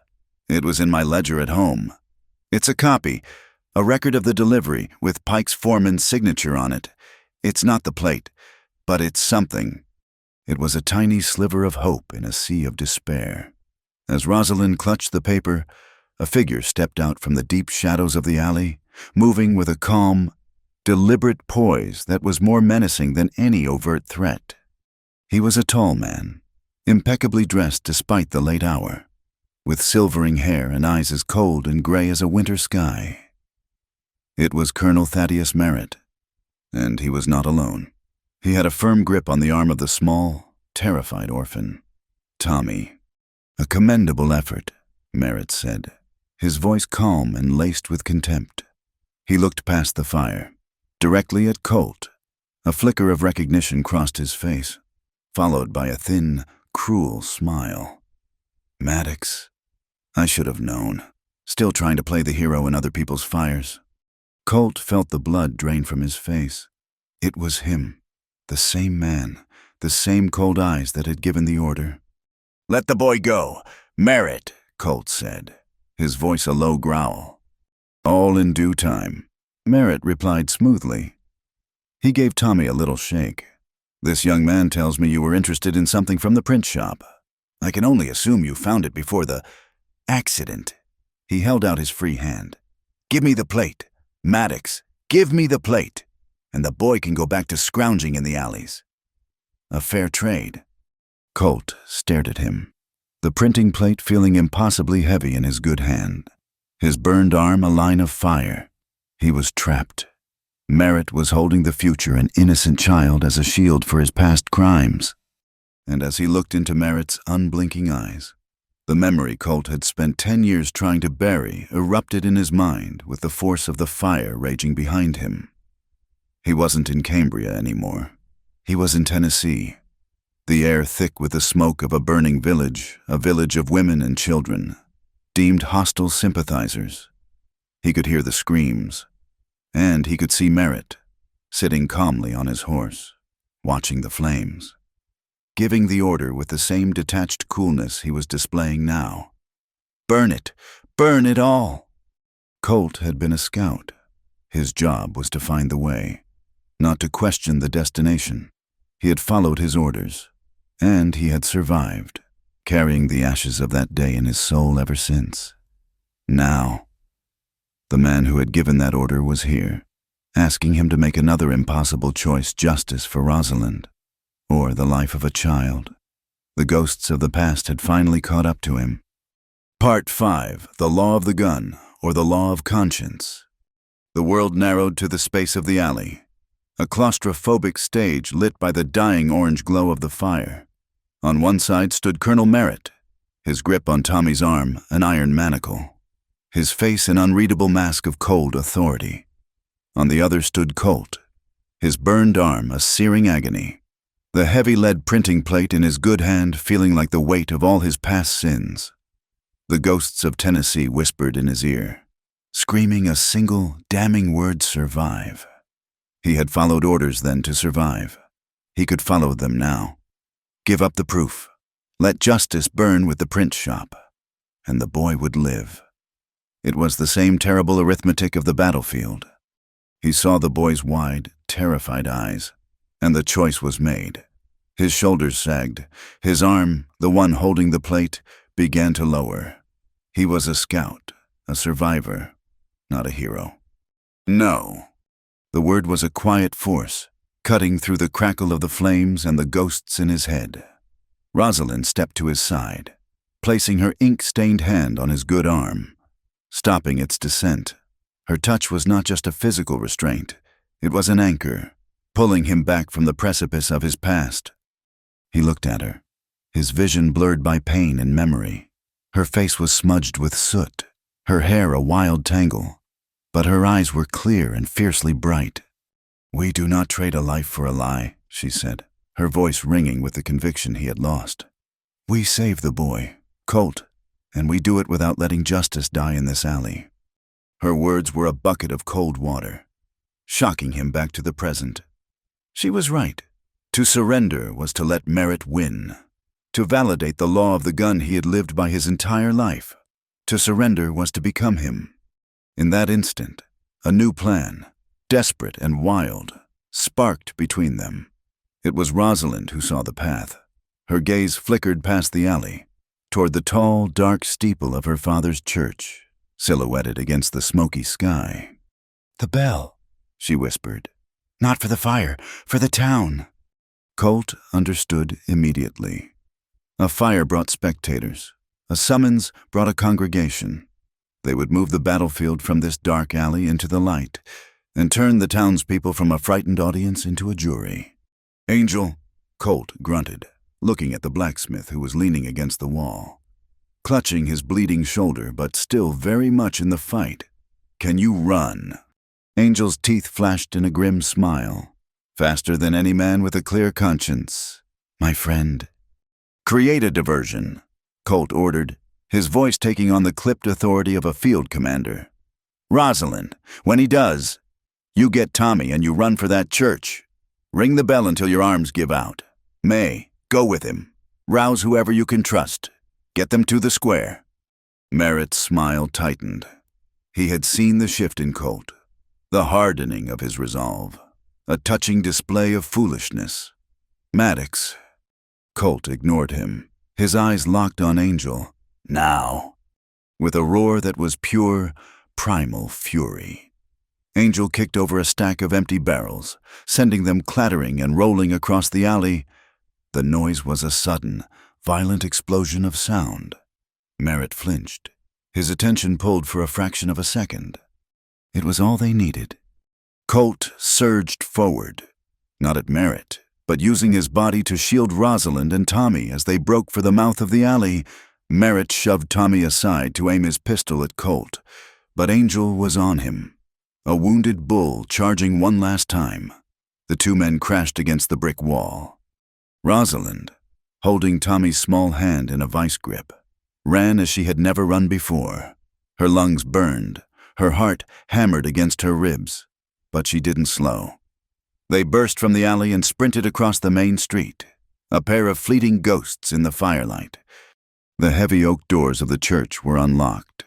It was in my ledger at home. It's a copy, a record of the delivery with Pike's foreman's signature on it. It's not the plate, but it's something. It was a tiny sliver of hope in a sea of despair. As Rosalind clutched the paper, a figure stepped out from the deep shadows of the alley, moving with a calm, deliberate poise that was more menacing than any overt threat. He was a tall man, impeccably dressed despite the late hour, with silvering hair and eyes as cold and gray as a winter sky. It was Colonel Thaddeus Merritt, and he was not alone. He had a firm grip on the arm of the small, terrified orphan, Tommy. "A commendable effort," Merritt said, his voice calm and laced with contempt. He looked past the fire, directly at Colt. A flicker of recognition crossed his face, followed by a thin, cruel smile. Maddox. I should have known. Still trying to play the hero in other people's fires. Colt felt the blood drain from his face. It was him, the same man, the same cold eyes that had given the order. "Let the boy go. Merritt," Colt said, his voice a low growl. "All in due time," Merritt replied smoothly. He gave Tommy a little shake. "This young man tells me you were interested in something from the print shop. I can only assume you found it before the accident." He held out his free hand. "Give me the plate. Maddox, give me the plate, and the boy can go back to scrounging in the alleys." A fair trade. Colt stared at him, the printing plate feeling impossibly heavy in his good hand, his burned arm a line of fire. He was trapped. Merritt was holding the future an innocent child as a shield for his past crimes. And as he looked into Merritt's unblinking eyes, the memory Colt had spent 10 years trying to bury erupted in his mind with the force of the fire raging behind him. He wasn't in Cambria anymore. He was in Tennessee, the air thick with the smoke of a burning village, a village of women and children, deemed hostile sympathizers. He could hear the screams, and he could see Merritt, sitting calmly on his horse, watching the flames, giving the order with the same detached coolness he was displaying now. "Burn it! Burn it all!" Colt had been a scout. His job was to find the way, not to question the destination. He had followed his orders, and he had survived, carrying the ashes of that day in his soul ever since. Now, the man who had given that order was here, asking him to make another impossible choice: justice for Rosalind, or the life of a child. The ghosts of the past had finally caught up to him. Part 5, The Law of the Gun, or the Law of Conscience. The world narrowed to the space of the alley, a claustrophobic stage lit by the dying orange glow of the fire. On one side stood Colonel Merritt, his grip on Tommy's arm an iron manacle, his face an unreadable mask of cold authority. On the other stood Colt, his burned arm a searing agony, the heavy lead printing plate in his good hand feeling like the weight of all his past sins. The ghosts of Tennessee whispered in his ear, screaming a single, damning word: survive. He had followed orders then to survive. He could follow them now. Give up the proof. Let justice burn with the print shop. And the boy would live. It was the same terrible arithmetic of the battlefield. He saw the boy's wide, terrified eyes, and the choice was made. His shoulders sagged. His arm, the one holding the plate, began to lower. He was a scout, a survivor, not a hero. No. The word was a quiet force, cutting through the crackle of the flames and the ghosts in his head. Rosalind stepped to his side, placing her ink-stained hand on his good arm, stopping its descent. Her touch was not just a physical restraint, it was an anchor, pulling him back from the precipice of his past. He looked at her, his vision blurred by pain and memory. Her face was smudged with soot, her hair a wild tangle, but her eyes were clear and fiercely bright. "We do not trade a life for a lie," she said, her voice ringing with the conviction he had lost. "We save the boy, Colt, and we do it without letting justice die in this alley." Her words were a bucket of cold water, shocking him back to the present. She was right. To surrender was to let Merritt win. To validate the law of the gun he had lived by his entire life. To surrender was to become him. In that instant, a new plan, desperate and wild, sparked between them. It was Rosalind who saw the path. Her gaze flickered past the alley, toward the tall, dark steeple of her father's church, silhouetted against the smoky sky. "The bell," she whispered. "Not for the fire, for the town." Colt understood immediately. A fire brought spectators. A summons brought a congregation. They would move the battlefield from this dark alley into the light, and turn the townspeople from a frightened audience into a jury. "Angel," Colt grunted, looking at the blacksmith who was leaning against the wall, clutching his bleeding shoulder but still very much in the fight. "Can you run?" Angel's teeth flashed in a grim smile, faster than any man with a clear conscience. "My friend." "Create a diversion," Colt ordered, his voice taking on the clipped authority of a field commander. "Rosalind, when he does, you get Tommy and you run for that church. Ring the bell until your arms give out. May, go with him. Rouse whoever you can trust. Get them to the square." Merritt's smile tightened. He had seen the shift in Colt, the hardening of his resolve, a touching display of foolishness. "Maddox." Colt ignored him, his eyes locked on Angel. "Now." With a roar that was pure, primal fury. Angel kicked over a stack of empty barrels, sending them clattering and rolling across the alley. The noise was a sudden, violent explosion of sound. Merritt flinched, his attention pulled for a fraction of a second. It was all they needed. Colt surged forward, not at Merritt, but using his body to shield Rosalind and Tommy as they broke for the mouth of the alley. Merritt shoved Tommy aside to aim his pistol at Colt, but Angel was on him, a wounded bull charging one last time. The two men crashed against the brick wall. Rosalind, holding Tommy's small hand in a vice grip, ran as she had never run before. Her lungs burned, her heart hammered against her ribs, but she didn't slow. They burst from the alley and sprinted across the main street, a pair of fleeting ghosts in the firelight. The heavy oak doors of the church were unlocked.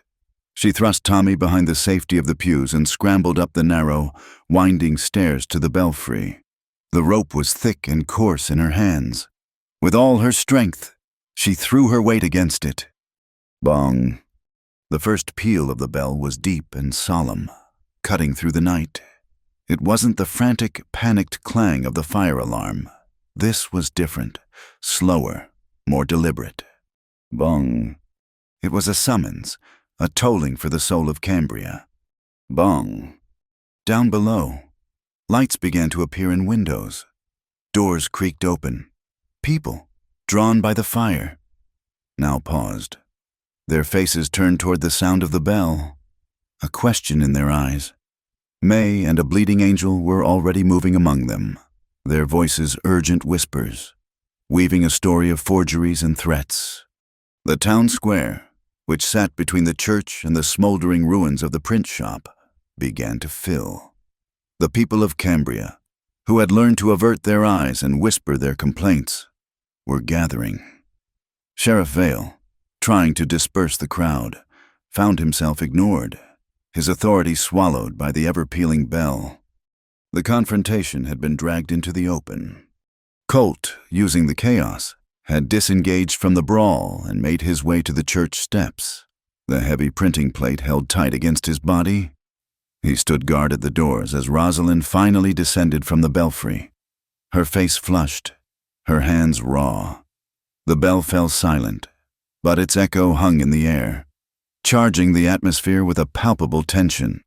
She thrust Tommy behind the safety of the pews and scrambled up the narrow, winding stairs to the belfry. The rope was thick and coarse in her hands. With all her strength, she threw her weight against it. Bong. The first peal of the bell was deep and solemn, cutting through the night. It wasn't the frantic, panicked clang of the fire alarm. This was different, slower, more deliberate. Bong. It was a summons, a tolling for the soul of Cambria. Bong. Down below, lights began to appear in windows. Doors creaked open. People, drawn by the fire, now paused. Their faces turned toward the sound of the bell, a question in their eyes. May and a bleeding Angel were already moving among them, their voices urgent whispers, weaving a story of forgeries and threats. The town square, which sat between the church and the smoldering ruins of the print shop, began to fill. The people of Cambria, who had learned to avert their eyes and whisper their complaints, were gathering. Sheriff Vale, trying to disperse the crowd, found himself ignored, his authority swallowed by the ever-pealing bell. The confrontation had been dragged into the open. Colt, using the chaos, had disengaged from the brawl and made his way to the church steps, the heavy printing plate held tight against his body. He stood guard at the doors as Rosalind finally descended from the belfry, her face flushed, her hands raw. The bell fell silent, but its echo hung in the air, charging the atmosphere with a palpable tension.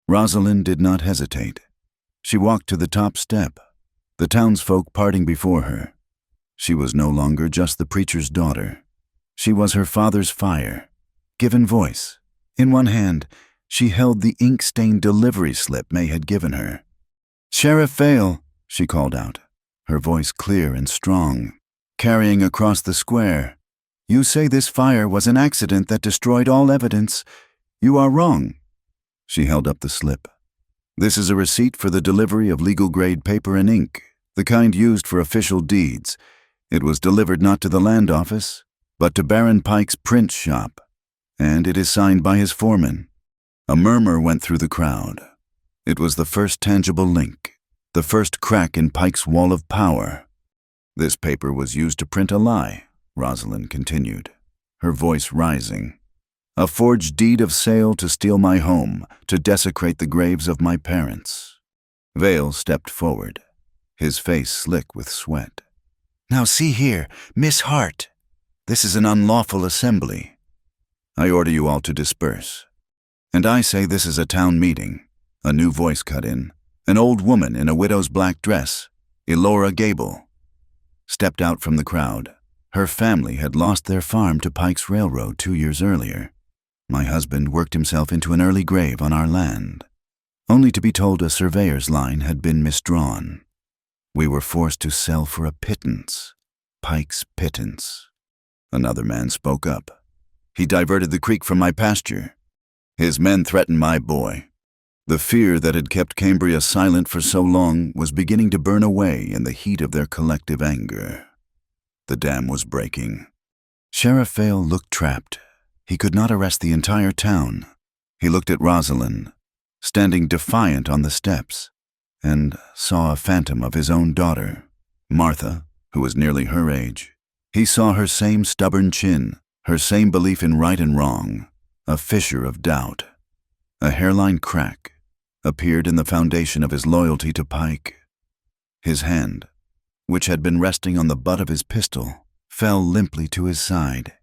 Rosalind did not hesitate. She walked to the top step, the townsfolk parting before her. She was no longer just the preacher's daughter. She was her father's fire, given voice. In one hand, she held the ink-stained delivery slip May had given her. "Sheriff Vale," she called out, her voice clear and strong, carrying across the square. "You say this fire was an accident that destroyed all evidence. You are wrong." She held up the slip. "This is a receipt for the delivery of legal-grade paper and ink, the kind used for official deeds. It was delivered not to the land office, but to Baron Pike's print shop, and it is signed by his foreman." A murmur went through the crowd. It was the first tangible link, the first crack in Pike's wall of power. "This paper was used to print a lie," Rosalind continued, her voice rising. "A forged deed of sale to steal my home, to desecrate the graves of my parents." Vale stepped forward, his face slick with sweat. "Now see here, Miss Hart. This is an unlawful assembly. I order you all to disperse." "And I say this is a town meeting," a new voice cut in. An old woman in a widow's black dress, Elora Gable, stepped out from the crowd. Her family had lost their farm to Pike's Railroad 2 years earlier. "My husband worked himself into an early grave on our land." only to be told a surveyor's line had been misdrawn. We were forced to sell for a pittance, Pike's pittance. Another man spoke up. He diverted the creek from my pasture. His men threatened my boy. The fear that had kept Cambria silent for so long was beginning to burn away in the heat of their collective anger. The dam was breaking. Sheriff Vale looked trapped. He could not arrest the entire town. He looked at Rosalind, standing defiant on the steps, and saw a phantom of his own daughter, Martha, who was nearly her age. He saw her same stubborn chin, her same belief in right and wrong. A fissure of doubt, a hairline crack, appeared in the foundation of his loyalty to Pike. His hand, which had been resting on the butt of his pistol, fell limply to his side.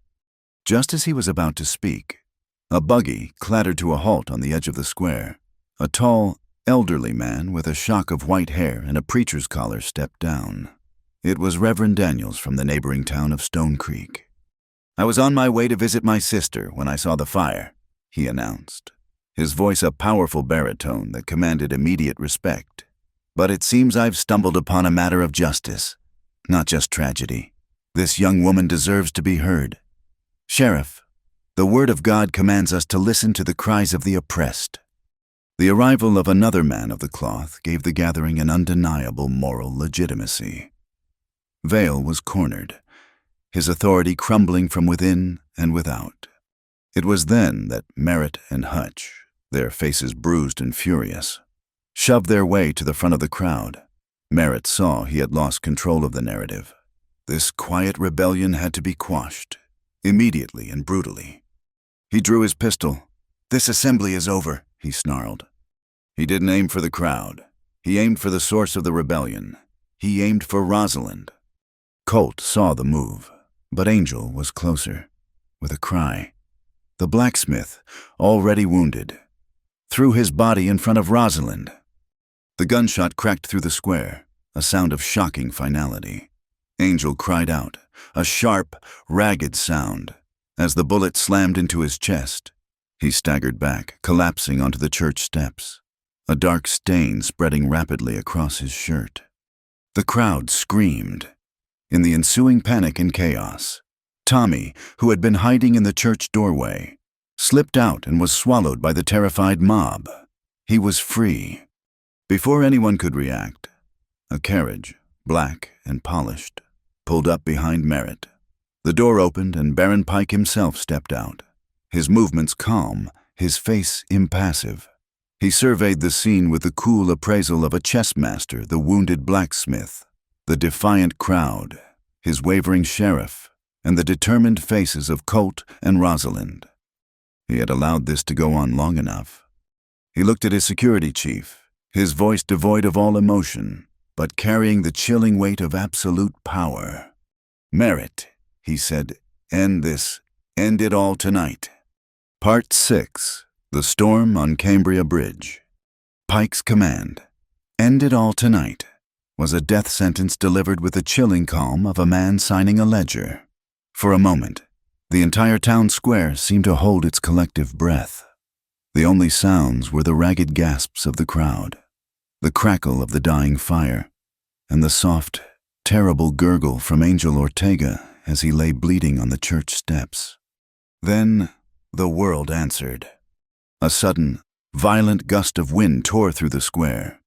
Just as he was about to speak, a buggy clattered to a halt on the edge of the square. A tall, elderly man with a shock of white hair and a preacher's collar stepped down. It was Reverend Daniels from the neighboring town of Stone Creek. "I was on my way to visit my sister when I saw the fire," he announced, his voice a powerful baritone that commanded immediate respect. "But it seems I've stumbled upon a matter of justice, not just tragedy. This young woman deserves to be heard. Sheriff, the word of God commands us to listen to the cries of the oppressed." The arrival of another man of the cloth gave the gathering an undeniable moral legitimacy. Vale was cornered, his authority crumbling from within and without. It was then that Merritt and Hutch, their faces bruised and furious, shoved their way to the front of the crowd. Merritt saw he had lost control of the narrative. This quiet rebellion had to be quashed, immediately and brutally. He drew his pistol. "This assembly is over," he snarled. He didn't aim for the crowd. He aimed for the source of the rebellion. He aimed for Rosalind. Colt saw the move, but Angel was closer. With a cry, the blacksmith, already wounded, threw his body in front of Rosalind. The gunshot cracked through the square, a sound of shocking finality. Angel cried out, a sharp, ragged sound, as the bullet slammed into his chest. He staggered back, collapsing onto the church steps, a dark stain spreading rapidly across his shirt. The crowd screamed. In the ensuing panic and chaos, Tommy, who had been hiding in the church doorway, slipped out and was swallowed by the terrified mob. He was free. Before anyone could react, a carriage, black and polished, pulled up behind Merritt. The door opened and Baron Pike himself stepped out, his movements calm, his face impassive. He surveyed the scene with the cool appraisal of a chess master, the wounded blacksmith, the defiant crowd, his wavering sheriff, and the determined faces of Colt and Rosalind. He had allowed this to go on long enough. He looked at his security chief, his voice devoid of all emotion, but carrying the chilling weight of absolute power. "Merritt," he said, "end this. End it all tonight." Part 6. The Storm on Cambria Bridge. Pike's command, "End it all tonight," was a death sentence delivered with the chilling calm of a man signing a ledger. For a moment, the entire town square seemed to hold its collective breath. The only sounds were the ragged gasps of the crowd, the crackle of the dying fire, and the soft, terrible gurgle from Angel Ortega as he lay bleeding on the church steps. Then the world answered. A sudden, violent gust of wind tore through the square,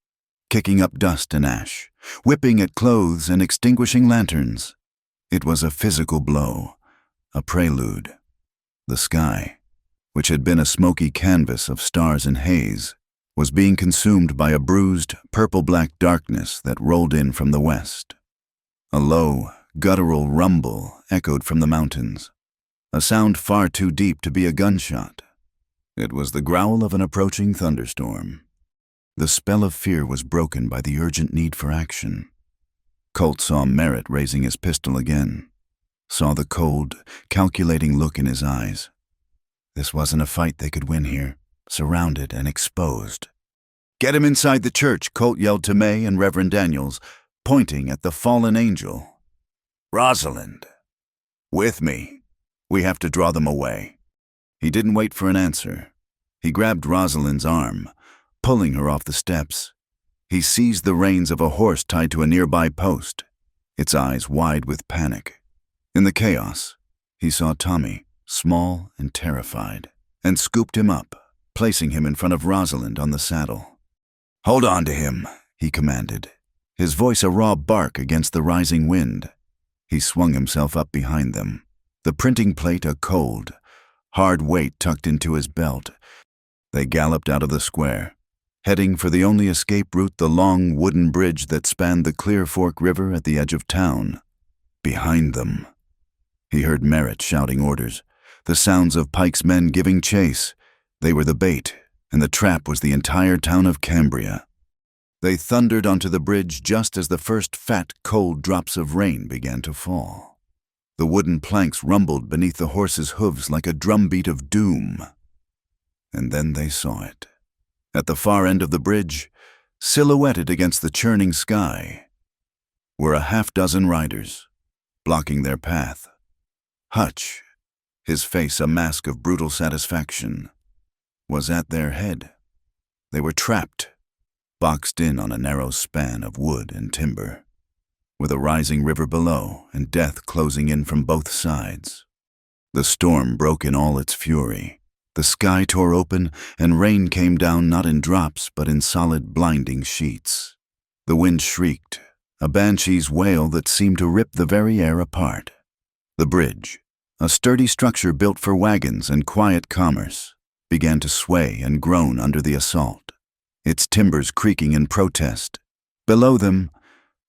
kicking up dust and ash, whipping at clothes and extinguishing lanterns. It was a physical blow, a prelude. The sky, which had been a smoky canvas of stars and haze, was being consumed by a bruised, purple-black darkness that rolled in from the west. A low, guttural rumble echoed from the mountains, a sound far too deep to be a gunshot. It was the growl of an approaching thunderstorm. The spell of fear was broken by the urgent need for action. Colt saw Merritt raising his pistol again, saw the cold, calculating look in his eyes. This wasn't a fight they could win here, surrounded and exposed. "Get him inside the church," Colt yelled to May and Reverend Daniels, pointing at the fallen angel. "Rosalind, with me. We have to draw them away." He didn't wait for an answer. He grabbed Rosalind's arm, pulling her off the steps. He seized the reins of a horse tied to a nearby post, its eyes wide with panic. In the chaos, he saw Tommy, small and terrified, and scooped him up, placing him in front of Rosalind on the saddle. "Hold on to him," he commanded, his voice a raw bark against the rising wind. He swung himself up behind them, the printing plate a cold, hard weight tucked into his belt. They galloped out of the square, heading for the only escape route, the long wooden bridge that spanned the Clear Fork River at the edge of town. Behind them, he heard Merritt shouting orders, the sounds of Pike's men giving chase. They were the bait, and the trap was the entire town of Cambria. They thundered onto the bridge just as the first fat, cold drops of rain began to fall. The wooden planks rumbled beneath the horses' hooves like a drumbeat of doom. And then they saw it. At the far end of the bridge, silhouetted against the churning sky, were a half-dozen riders, blocking their path. Hutch, his face a mask of brutal satisfaction, was at their head. They were trapped, boxed in on a narrow span of wood and timber, with a rising river below and death closing in from both sides. The storm broke in all its fury. The sky tore open, and rain came down not in drops but in solid, blinding sheets. The wind shrieked, a banshee's wail that seemed to rip the very air apart. The bridge, a sturdy structure built for wagons and quiet commerce, began to sway and groan under the assault, its timbers creaking in protest. Below them,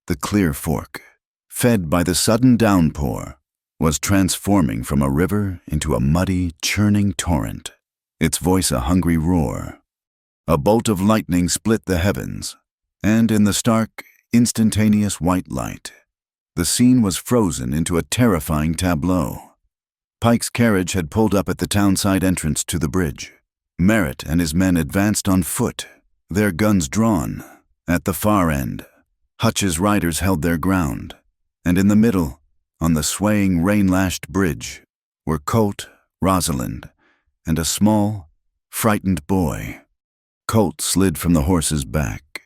the Clear Fork, fed by the sudden downpour, was transforming from a river into a muddy, churning torrent, its voice a hungry roar. A bolt of lightning split the heavens, and in the stark, instantaneous white light, the scene was frozen into a terrifying tableau. Pike's carriage had pulled up at the townside entrance to the bridge. Merritt and his men advanced on foot, their guns drawn. At the far end, Hutch's riders held their ground, and in the middle, on the swaying, rain-lashed bridge, were Colt, Rosalind, and a small, frightened boy. Colt slid from the horse's back,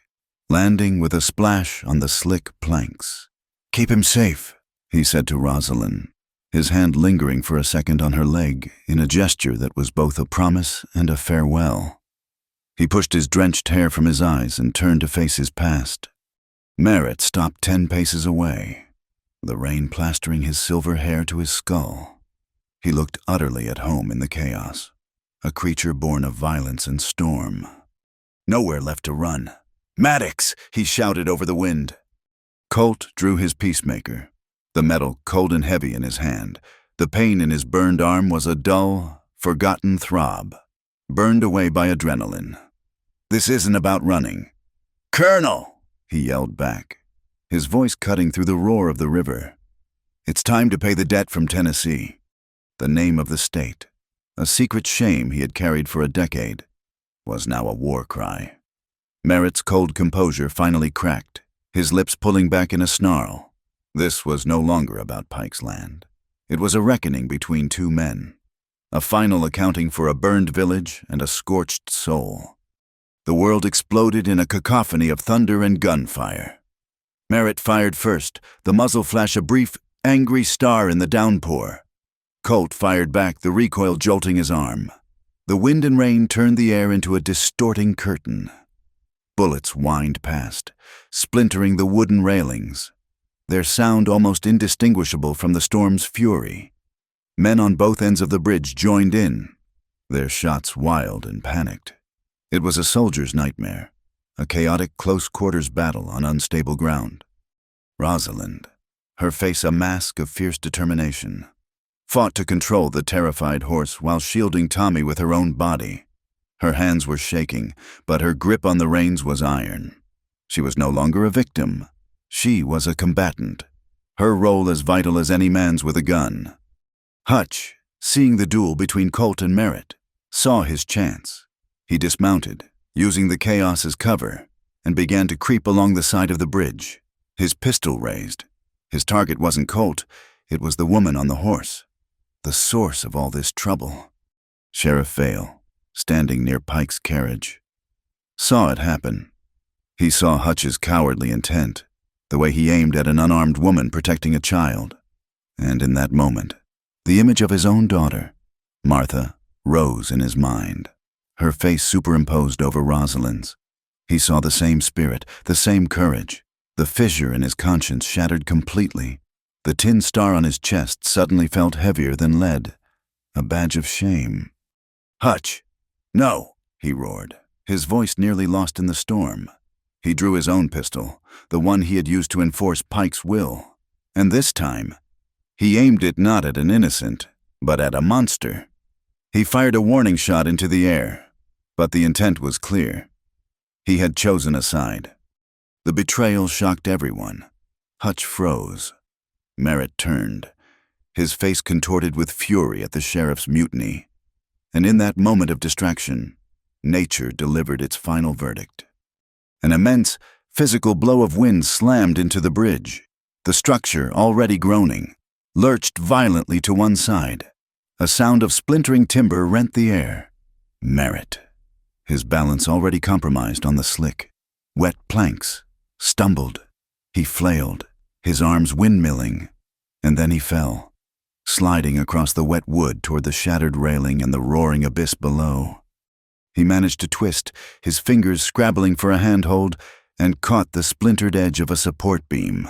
landing with a splash on the slick planks. "Keep him safe," he said to Rosalind, his hand lingering for a second on her leg in a gesture that was both a promise and a farewell. He pushed his drenched hair from his eyes and turned to face his past. Merritt stopped 10 paces away, the rain plastering his silver hair to his skull. He looked utterly at home in the chaos, a creature born of violence and storm. Nowhere left to run. "Maddox!" he shouted over the wind. Colt drew his peacemaker, the metal cold and heavy in his hand. The pain in his burned arm was a dull, forgotten throb, burned away by adrenaline. "This isn't about running." "Colonel!" he yelled back, his voice cutting through the roar of the river. "It's time to pay the debt from Tennessee." The name of the state, a secret shame he had carried for a decade, was now a war cry. Merritt's cold composure finally cracked, his lips pulling back in a snarl. This was no longer about Pike's land. It was a reckoning between two men, a final accounting for a burned village and a scorched soul. The world exploded in a cacophony of thunder and gunfire. Merritt fired first, the muzzle flash a brief, angry star in the downpour. Colt fired back, the recoil jolting his arm. The wind and rain turned the air into a distorting curtain. Bullets whined past, splintering the wooden railings, their sound almost indistinguishable from the storm's fury. Men on both ends of the bridge joined in, their shots wild and panicked. It was a soldier's nightmare, a chaotic close-quarters battle on unstable ground. Rosalind, her face a mask of fierce determination, fought to control the terrified horse while shielding Tommy with her own body. Her hands were shaking, but her grip on the reins was iron. She was no longer a victim. She was a combatant, her role as vital as any man's with a gun. Hutch, seeing the duel between Colt and Merritt, saw his chance. He dismounted, using the chaos as cover, and began to creep along the side of the bridge, his pistol raised. His target wasn't Colt, it was the woman on the horse, the source of all this trouble. Sheriff Vale, standing near Pike's carriage, saw it happen. He saw Hutch's cowardly intent, the way he aimed at an unarmed woman protecting a child. And in that moment, the image of his own daughter, Martha, rose in his mind, her face superimposed over Rosalind's. He saw the same spirit, the same courage. The fissure in his conscience shattered completely. The tin star on his chest suddenly felt heavier than lead, a badge of shame. "Hutch! No!" he roared, his voice nearly lost in the storm. He drew his own pistol, the one he had used to enforce Pike's will. And this time, he aimed it not at an innocent, but at a monster. He fired a warning shot into the air, but the intent was clear. He had chosen a side. The betrayal shocked everyone. Hutch froze. Merritt turned, his face contorted with fury at the sheriff's mutiny. And in that moment of distraction, nature delivered its final verdict. An immense, physical blow of wind slammed into the bridge. The structure, already groaning, lurched violently to one side. A sound of splintering timber rent the air. Merritt, his balance already compromised on the slick, wet planks, stumbled. He flailed, his arms windmilling, and then he fell, sliding across the wet wood toward the shattered railing and the roaring abyss below. He managed to twist, his fingers scrabbling for a handhold, and caught the splintered edge of a support beam.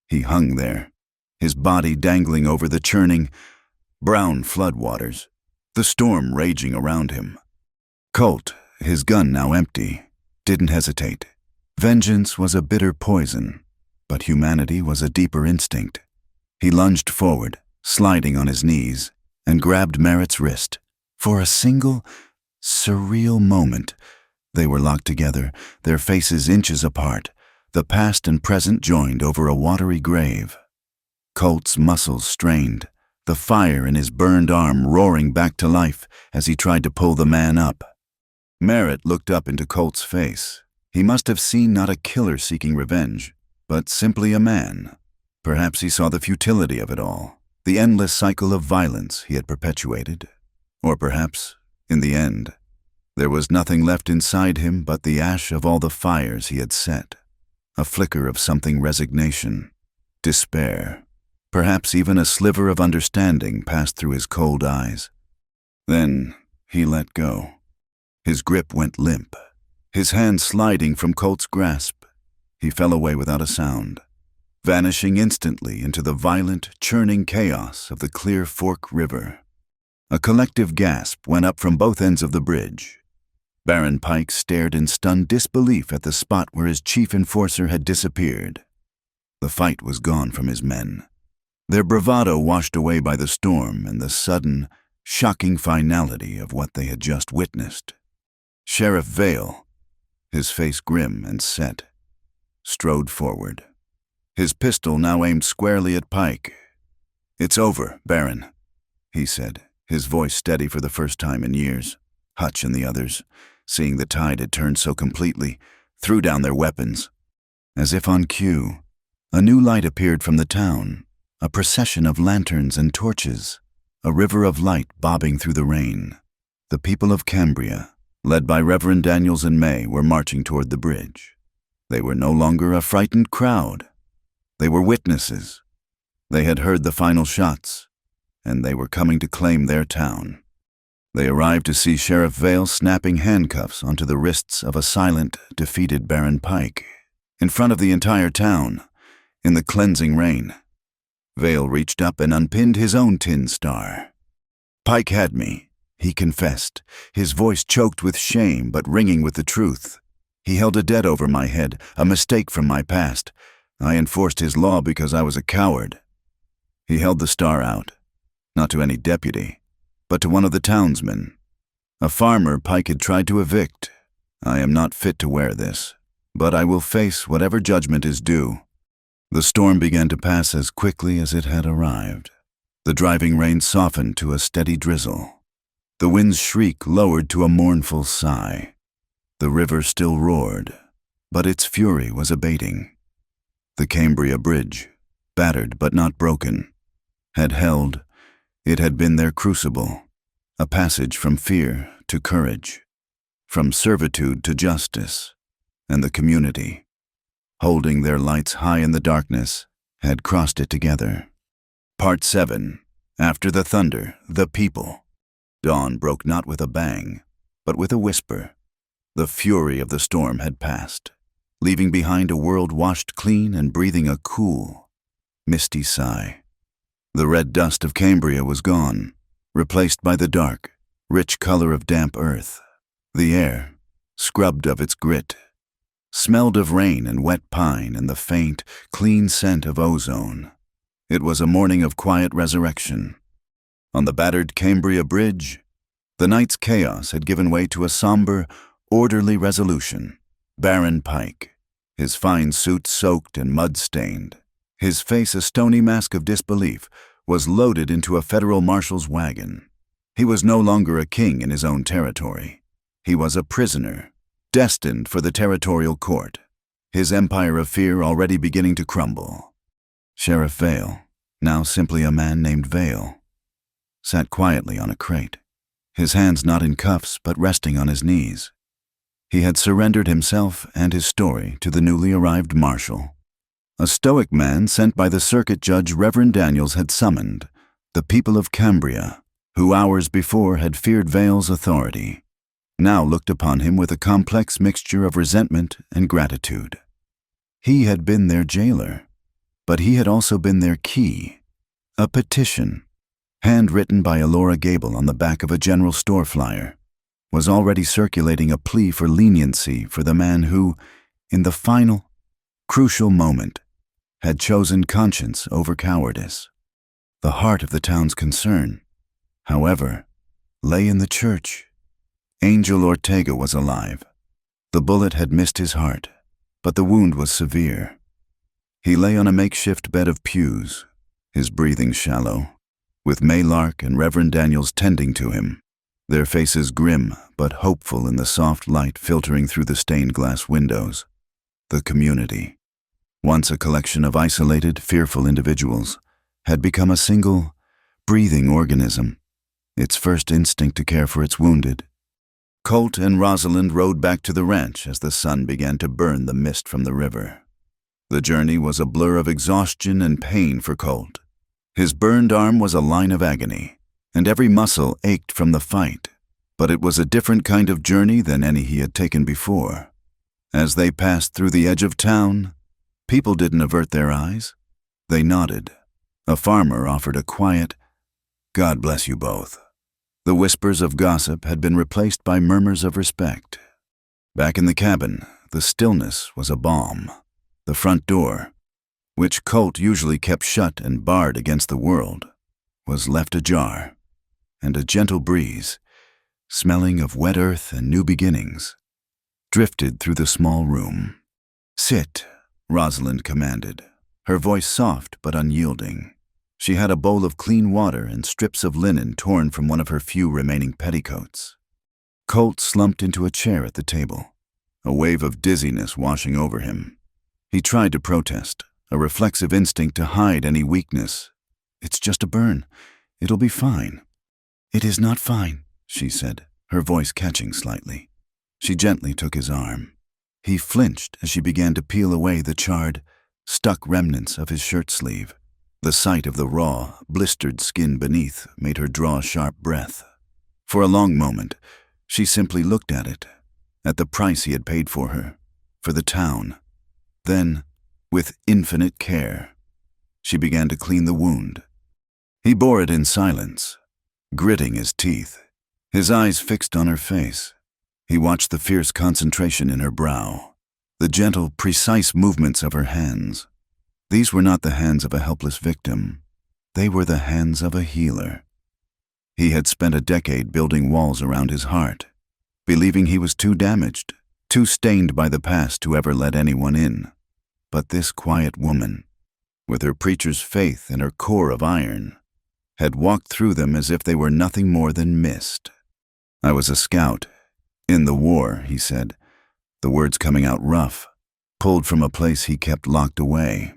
He hung there, his body dangling over the churning, brown floodwaters, the storm raging around him. Colt, his gun now empty, didn't hesitate. Vengeance was a bitter poison, but humanity was a deeper instinct. He lunged forward, sliding on his knees, and grabbed Merritt's wrist. For a single, surreal moment, they were locked together, their faces inches apart, the past and present joined over a watery grave. Colt's muscles strained, the fire in his burned arm roaring back to life as he tried to pull the man up. Merritt looked up into Colt's face. He must have seen not a killer seeking revenge, but simply a man. Perhaps he saw the futility of it all, the endless cycle of violence he had perpetuated. Or perhaps, in the end, there was nothing left inside him but the ash of all the fires he had set, a flicker of something resignation, despair. Perhaps even a sliver of understanding passed through his cold eyes. Then he let go. His grip went limp, his hand sliding from Colt's grasp. He fell away without a sound, vanishing instantly into the violent, churning chaos of the Clear Fork River. A collective gasp went up from both ends of the bridge. Baron Pike stared in stunned disbelief at the spot where his chief enforcer had disappeared. The fight was gone from his men, their bravado washed away by the storm and the sudden, shocking finality of what they had just witnessed. Sheriff Vale, his face grim and set, strode forward, his pistol now aimed squarely at Pike. "It's over, Baron," he said, his voice steady for the first time in years. Hutch and the others, seeing the tide had turned so completely, threw down their weapons. As if on cue, a new light appeared from the town, a procession of lanterns and torches, a river of light bobbing through the rain. The people of Cambria, led by Reverend Daniels and May, were marching toward the bridge. They were no longer a frightened crowd. They were witnesses. They had heard the final shots, and they were coming to claim their town. They arrived to see Sheriff Vale snapping handcuffs onto the wrists of a silent, defeated Baron Pike, in front of the entire town, in the cleansing rain. Vale reached up and unpinned his own tin star. "Pike had me," he confessed, his voice choked with shame but ringing with the truth. "He held a debt over my head, a mistake from my past. I enforced his law because I was a coward." He held the star out, not to any deputy, but to one of the townsmen, a farmer Pike had tried to evict. "I am not fit to wear this, but I will face whatever judgment is due." The storm began to pass as quickly as it had arrived. The driving rain softened to a steady drizzle. The wind's shriek lowered to a mournful sigh. The river still roared, but its fury was abating. The Cambria Bridge, battered but not broken, had held. It had been their crucible, a passage from fear to courage. from servitude to justice, and the community, holding their lights high in the darkness, had crossed it together. Part 7. After the thunder, the people. Dawn broke not with a bang, but with a whisper. The fury of the storm had passed, leaving behind a world washed clean and breathing a cool, misty sigh. The red dust of Cambria was gone, replaced by the dark, rich color of damp earth. The air, scrubbed of its grit, smelled of rain and wet pine and the faint, clean scent of ozone. It was a morning of quiet resurrection. On the battered Cambria Bridge, the night's chaos had given way to a somber, orderly resolution. Baron Pike, his fine suit soaked and mud-stained, his face a stony mask of disbelief, was loaded into a federal marshal's wagon. He was no longer a king in his own territory. He was a prisoner, destined for the territorial court, his empire of fear already beginning to crumble. Sheriff Vale, now simply a man named Vale, sat quietly on a crate, his hands not in cuffs but resting on his knees. He had surrendered himself and his story to the newly arrived marshal. A stoic man sent by the circuit judge Reverend Daniels had summoned the people of Cambria, who hours before had feared Vale's authority, now looked upon him with a complex mixture of resentment and gratitude. He had been their jailer, but he had also been their key, a petition, handwritten by Elora Gable on the back of a general store flyer, was already circulating a plea for leniency for the man who, in the final, crucial moment, had chosen conscience over cowardice. The heart of the town's concern, however, lay in the church. Angel Ortega was alive. The bullet had missed his heart, but the wound was severe. He lay on a makeshift bed of pews, his breathing shallow, with May Lark and Reverend Daniels tending to him, their faces grim but hopeful in the soft light filtering through the stained glass windows. The community, once a collection of isolated, fearful individuals, had become a single, breathing organism, its first instinct to care for its wounded. Colt and Rosalind rode back to the ranch as the sun began to burn the mist from the river. The journey was a blur of exhaustion and pain for Colt. His burned arm was a line of agony, and every muscle ached from the fight, but it was a different kind of journey than any he had taken before. As they passed through the edge of town, people didn't avert their eyes. They nodded. A farmer offered a quiet, "God bless you both." The whispers of gossip had been replaced by murmurs of respect. Back in the cabin, the stillness was a balm. The front door, which Colt usually kept shut and barred against the world, was left ajar, and a gentle breeze, smelling of wet earth and new beginnings, drifted through the small room. "Sit," Rosalind commanded, her voice soft but unyielding. She had a bowl of clean water and strips of linen torn from one of her few remaining petticoats. Colt slumped into a chair at the table, a wave of dizziness washing over him. He tried to protest, a reflexive instinct to hide any weakness. "It's just a burn. It'll be fine." "It is not fine," she said, her voice catching slightly. She gently took his arm. He flinched as she began to peel away the charred, stuck remnants of his shirt sleeve. The sight of the raw, blistered skin beneath made her draw a sharp breath. For a long moment, she simply looked at it, at the price he had paid for her, for the town. Then, with infinite care, she began to clean the wound. He bore it in silence, gritting his teeth, his eyes fixed on her face. He watched the fierce concentration in her brow, the gentle, precise movements of her hands. These were not the hands of a helpless victim. They were the hands of a healer. He had spent a decade building walls around his heart, believing he was too damaged, too stained by the past to ever let anyone in. But this quiet woman, with her preacher's faith and her core of iron, had walked through them as if they were nothing more than mist. "I was a scout. In the war," he said, the words coming out rough, pulled from a place he kept locked away.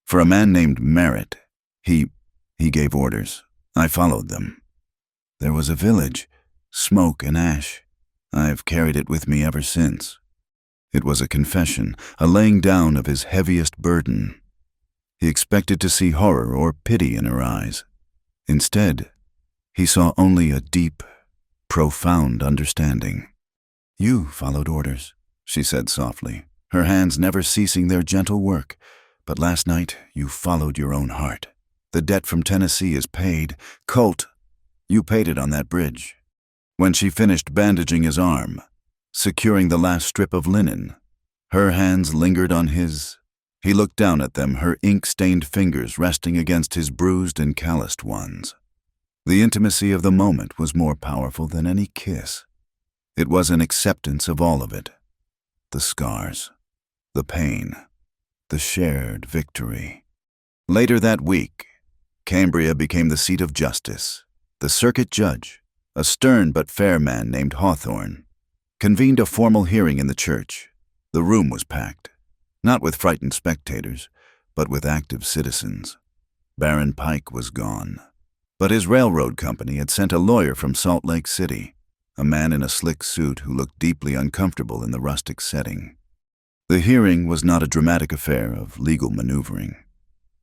"For a man named Merritt. He gave orders. I followed them. There was a village, smoke and ash. I've carried it with me ever since. It was a confession, a laying down of his heaviest burden. He expected to see horror or pity in her eyes. Instead, he saw only a deep, profound understanding. You followed orders, she said softly, her hands never ceasing their gentle work. But last night, you followed your own heart. The debt from Tennessee is paid. Colt, you paid it on that bridge. When she finished bandaging his arm, securing the last strip of linen, her hands lingered on his. He looked down at them, her ink-stained fingers resting against his bruised and calloused ones. The intimacy of the moment was more powerful than any kiss. It was an acceptance of all of it. The scars, the pain, the shared victory. Later that week, Cambria became the seat of justice. The circuit judge, a stern but fair man named Hawthorne, convened a formal hearing in the church. The room was packed, not with frightened spectators, but with active citizens. Baron Pike was gone, but his railroad company had sent a lawyer from Salt Lake City, a man in a slick suit who looked deeply uncomfortable in the rustic setting. The hearing was not a dramatic affair of legal maneuvering.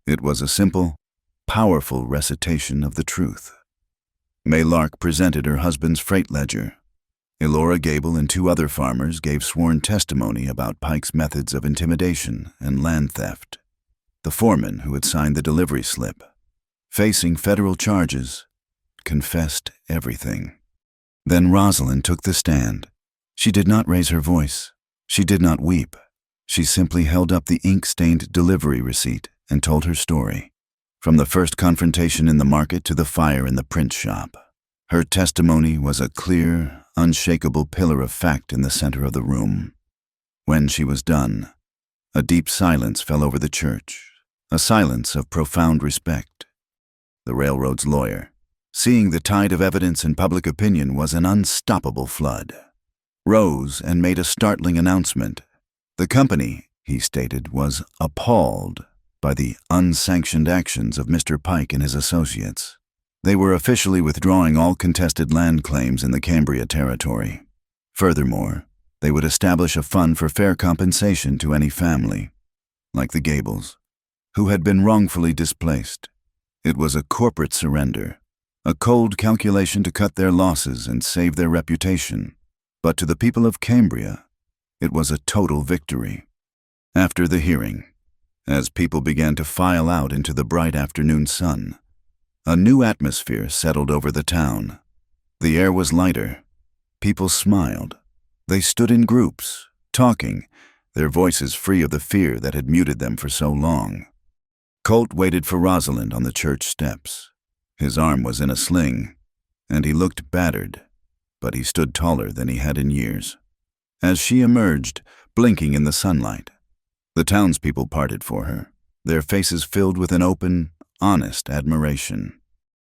It was a simple, powerful recitation of the truth. May Lark presented her husband's freight ledger. Elora Gable and 2 other farmers gave sworn testimony about Pike's methods of intimidation and land theft. The foreman, who had signed the delivery slip, facing federal charges, confessed everything. Then Rosalind took the stand. She did not raise her voice. She did not weep. She simply held up the ink-stained delivery receipt and told her story, from the first confrontation in the market to the fire in the print shop. Her testimony was a clear, unshakable pillar of fact in the center of the room. When she was done, a deep silence fell over the church, a silence of profound respect. The railroad's lawyer, seeing the tide of evidence and public opinion was an unstoppable flood, rose and made a startling announcement. The company, he stated, was appalled by the unsanctioned actions of Mr. Pike and his associates. They were officially withdrawing all contested land claims in the Cambria territory. Furthermore, they would establish a fund for fair compensation to any family, like the Gables, who had been wrongfully displaced. It was a corporate surrender, a cold calculation to cut their losses and save their reputation. But to the people of Cambria, it was a total victory. After the hearing, as people began to file out into the bright afternoon sun, a new atmosphere settled over the town. The air was lighter. People smiled. They stood in groups, talking, their voices free of the fear that had muted them for so long. Colt waited for Rosalind on the church steps. His arm was in a sling, and he looked battered, but he stood taller than he had in years. As she emerged, blinking in the sunlight, the townspeople parted for her, their faces filled with an open, honest admiration.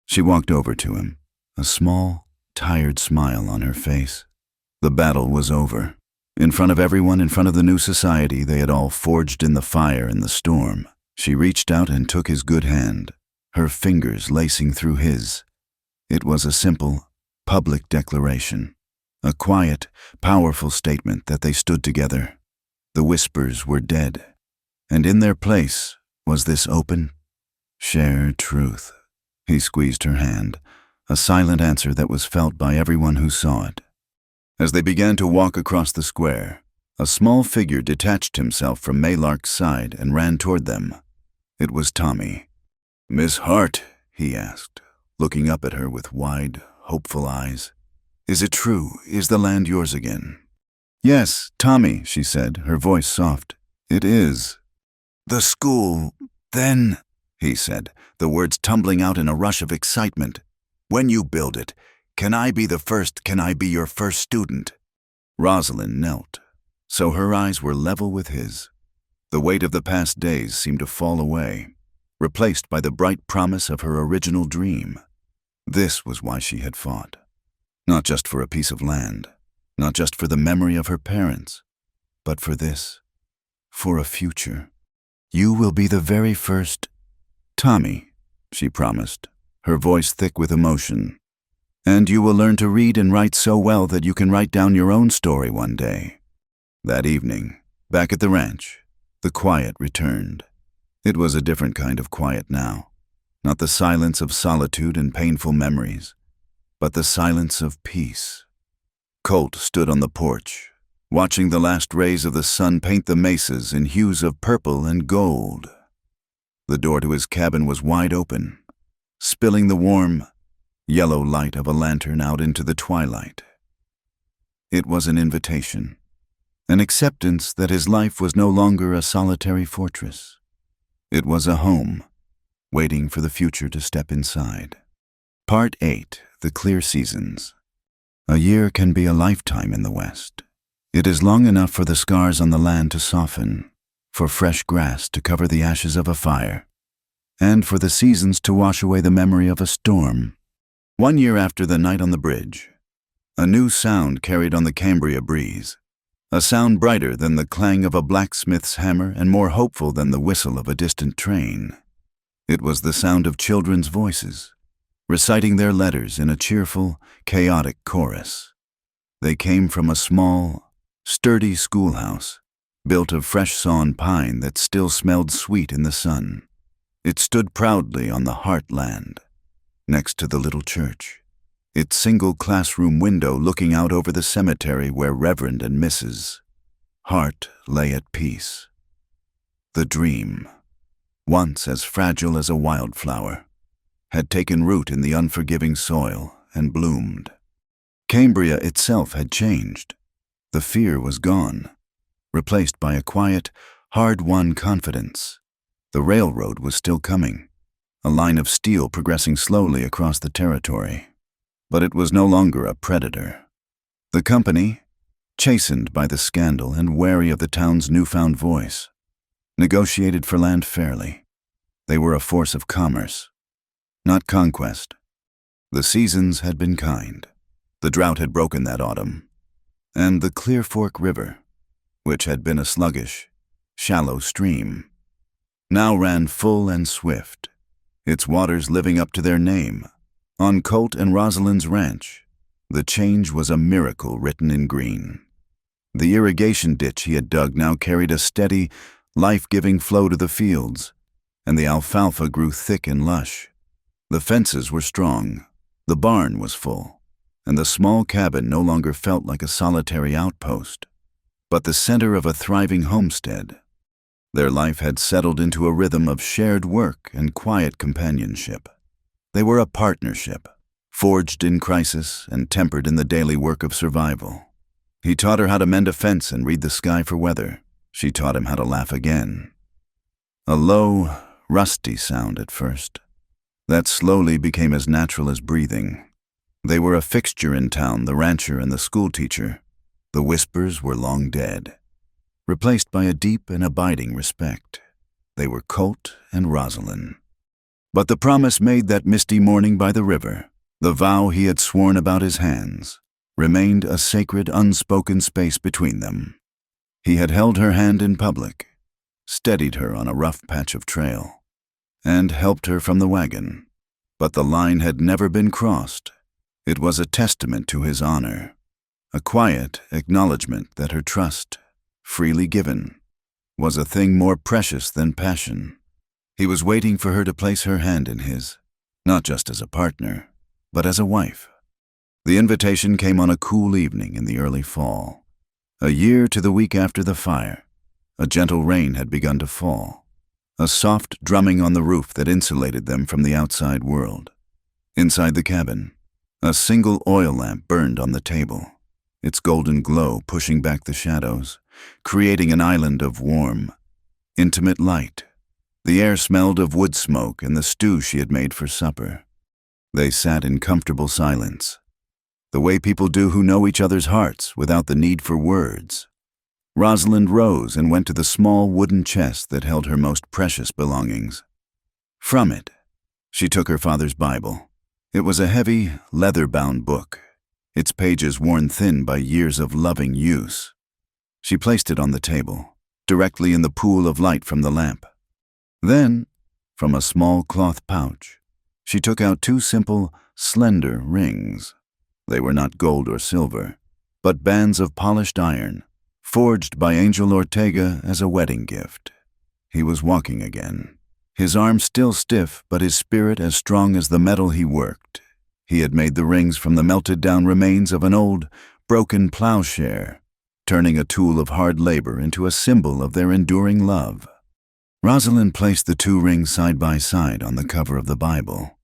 She walked over to him, a small, tired smile on her face. The battle was over. In front of everyone, in front of the new society they had all forged in the fire and the storm, she reached out and took his good hand, her fingers lacing through his. It was a simple, public declaration, a quiet, powerful statement that they stood together. The whispers were dead, and in their place was this open, shared truth. He squeezed her hand, a silent answer that was felt by everyone who saw it. As they began to walk across the square, a small figure detached himself from Maylark's side and ran toward them. It was Tommy. "Miss Hart," he asked, looking up at her with wide, hopeful eyes. "Is it true? Is the land yours again?" "Yes, Tommy," she said, her voice soft. "It is." "The school, then," he said, the words tumbling out in a rush of excitement. "When you build it, can I be your first student?" Rosalind knelt, so her eyes were level with his. The weight of the past days seemed to fall away, replaced by the bright promise of her original dream. This was why she had fought. Not just for a piece of land, not just for the memory of her parents, but for this, for a future. "You will be the very first..." "Tommy," she promised, her voice thick with emotion. And you will learn to read and write so well that you can write down your own story one day." That evening, back at the ranch, the quiet returned. It was a different kind of quiet now. Not the silence of solitude and painful memories, but the silence of peace. Colt stood on the porch, watching the last rays of the sun paint the mesas in hues of purple and gold. The door to his cabin was wide open, spilling the warm, yellow light of a lantern out into the twilight. It was an invitation, an acceptance that his life was no longer a solitary fortress. It was a home, waiting for the future to step inside. Part 8. The Clear Seasons. A year can be a lifetime in the West. It is long enough for the scars on the land to soften, for fresh grass to cover the ashes of a fire, and for the seasons to wash away the memory of a storm. 1 year after the night on the bridge, a new sound carried on the Cambria breeze, a sound brighter than the clang of a blacksmith's hammer and more hopeful than the whistle of a distant train. It was the sound of children's voices, reciting their letters in a cheerful, chaotic chorus. They came from a small, sturdy schoolhouse, built of fresh sawn pine that still smelled sweet in the sun. It stood proudly on the heartland, next to the little church, its single classroom window looking out over the cemetery where Reverend and Mrs. Hart lay at peace. The dream, once as fragile as a wildflower, had taken root in the unforgiving soil and bloomed. Cambria itself had changed. The fear was gone, replaced by a quiet, hard-won confidence. The railroad was still coming, a line of steel progressing slowly across the territory. But it was no longer a predator. The company, chastened by the scandal and wary of the town's newfound voice, negotiated for land fairly. They were a force of commerce, not conquest. The seasons had been kind. The drought had broken that autumn, and the Clear Fork River, which had been a sluggish, shallow stream, now ran full and swift, its waters living up to their name. On Colt and Rosalind's ranch, the change was a miracle written in green. The irrigation ditch he had dug now carried a steady, life-giving flow to the fields, and the alfalfa grew thick and lush. The fences were strong, the barn was full, and the small cabin no longer felt like a solitary outpost, but the center of a thriving homestead. Their life had settled into a rhythm of shared work and quiet companionship. They were a partnership, forged in crisis and tempered in the daily work of survival. He taught her how to mend a fence and read the sky for weather. She taught him how to laugh again. A low, rusty sound at first, that slowly became as natural as breathing. They were a fixture in town, the rancher and the schoolteacher. The whispers were long dead, replaced by a deep and abiding respect. They were Colt and Rosalind. But the promise made that misty morning by the river, the vow he had sworn about his hands, remained a sacred, unspoken space between them. He had held her hand in public, steadied her on a rough patch of trail, and helped her from the wagon. But the line had never been crossed. It was a testament to his honor, a quiet acknowledgement that her trust, freely given, was a thing more precious than passion. He was waiting for her to place her hand in his, not just as a partner, but as a wife. The invitation came on a cool evening in the early fall. A year to the week after the fire, a gentle rain had begun to fall, a soft drumming on the roof that insulated them from the outside world. Inside the cabin, a single oil lamp burned on the table, its golden glow pushing back the shadows, creating an island of warm, intimate light. The air smelled of wood smoke and the stew she had made for supper. They sat in comfortable silence, the way people do who know each other's hearts without the need for words. Rosalind rose and went to the small wooden chest that held her most precious belongings. From it, she took her father's Bible. It was a heavy, leather-bound book, its pages worn thin by years of loving use. She placed it on the table, directly in the pool of light from the lamp. Then, from a small cloth pouch, She took out two simple, slender rings. They were not gold or silver, but bands of polished iron, forged by Angel Ortega as a wedding gift. He was walking again, his arms still stiff but his spirit as strong as the metal he worked. He had made the rings from the melted-down remains of an old, broken plowshare, turning a tool of hard labor into a symbol of their enduring love. Rosalind placed the two rings side by side on the cover of the Bible.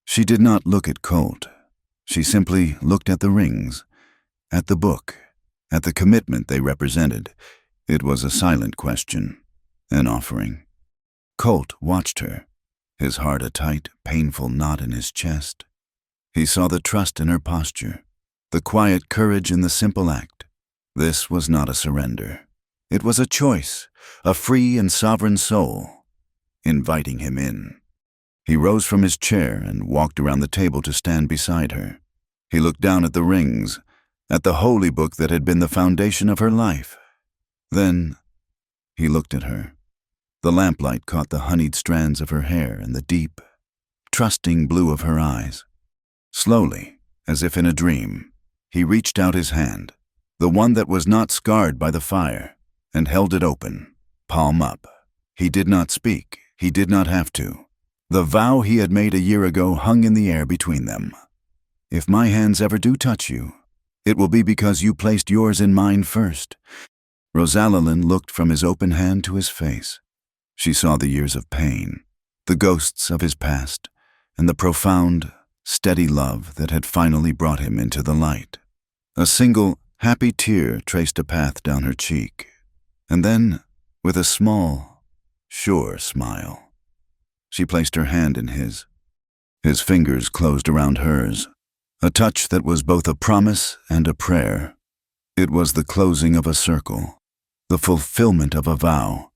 She did not look at Colt. She simply looked at the rings, at the book, at the commitment they represented. It was a silent question, an offering. Colt watched her, his heart a tight, painful knot in his chest. He saw the trust in her posture, the quiet courage in the simple act. This was not a surrender. It was a choice, a free and sovereign soul, inviting him in. He rose from his chair and walked around the table to stand beside her. He looked down at the rings, at the holy book that had been the foundation of her life. Then he looked at her. The lamplight caught the honeyed strands of her hair and the deep, trusting blue of her eyes. Slowly, as if in a dream, he reached out his hand, the one that was not scarred by the fire, and held it open, palm up. He did not speak. He did not have to. The vow he had made a year ago hung in the air between them. If my hands ever do touch you, it will be because you placed yours in mine first. Rosalind looked from his open hand to his face. She saw the years of pain, the ghosts of his past, and the profound, steady love that had finally brought him into the light. A single, happy tear traced a path down her cheek, and then, with a small, sure smile, she placed her hand in his. His fingers closed around hers, a touch that was both a promise and a prayer. It was the closing of a circle, the fulfillment of a vow.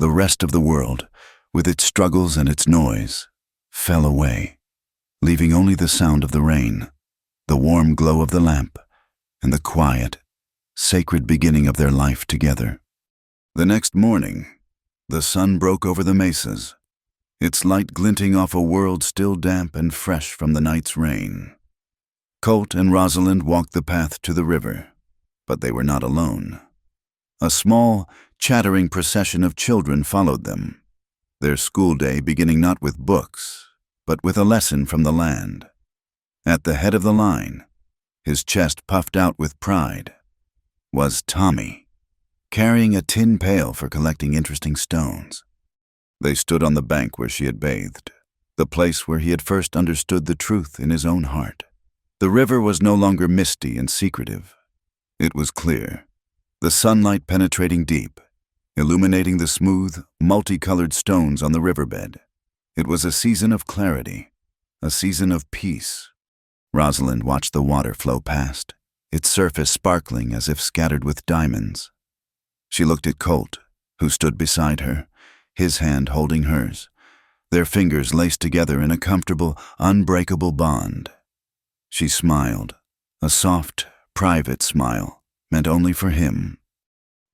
The rest of the world, with its struggles and its noise, fell away, leaving only the sound of the rain, the warm glow of the lamp, and the quiet, sacred beginning of their life together. The next morning, the sun broke over the mesas, its light glinting off a world still damp and fresh from the night's rain. Colt and Rosalind walked the path to the river, but they were not alone. A small, chattering procession of children followed them, their school day beginning not with books, but with a lesson from the land. At the head of the line, his chest puffed out with pride, was Tommy, carrying a tin pail for collecting interesting stones. They stood on the bank where she had bathed, the place where he had first understood the truth in his own heart. The river was no longer misty and secretive. It was clear, the sunlight penetrating deep, illuminating the smooth, multicolored stones on the riverbed. It was a season of clarity, a season of peace. Rosalind watched the water flow past, its surface sparkling as if scattered with diamonds. She looked at Colt, who stood beside her, his hand holding hers, their fingers laced together in a comfortable, unbreakable bond. She smiled, a soft, private smile, meant only for him.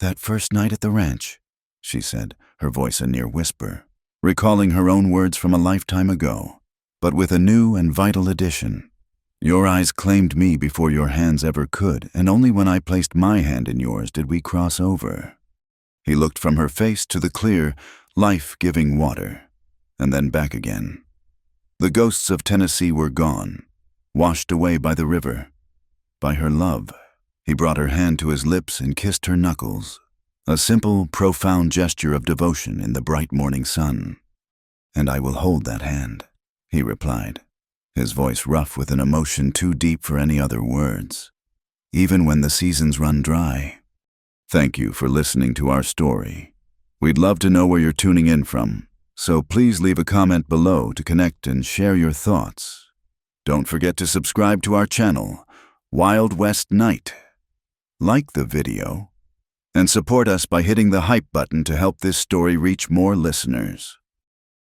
"That first night at the ranch," she said, her voice a near whisper, recalling her own words from a lifetime ago, but with a new and vital addition. "Your eyes claimed me before your hands ever could, and only when I placed my hand in yours did we cross over." He looked from her face to the clear, life-giving water, and then back again. The ghosts of Tennessee were gone, washed away by the river, by her love. He brought her hand to his lips and kissed her knuckles, a simple, profound gesture of devotion in the bright morning sun. "And I will hold that hand," he replied, his voice rough with an emotion too deep for any other words. "Even when the seasons run dry." Thank you for listening to our story. We'd love to know where you're tuning in from, so please leave a comment below to connect and share your thoughts. Don't forget to subscribe to our channel, Wild West Night. Like the video, and support us by hitting the hype button to help this story reach more listeners.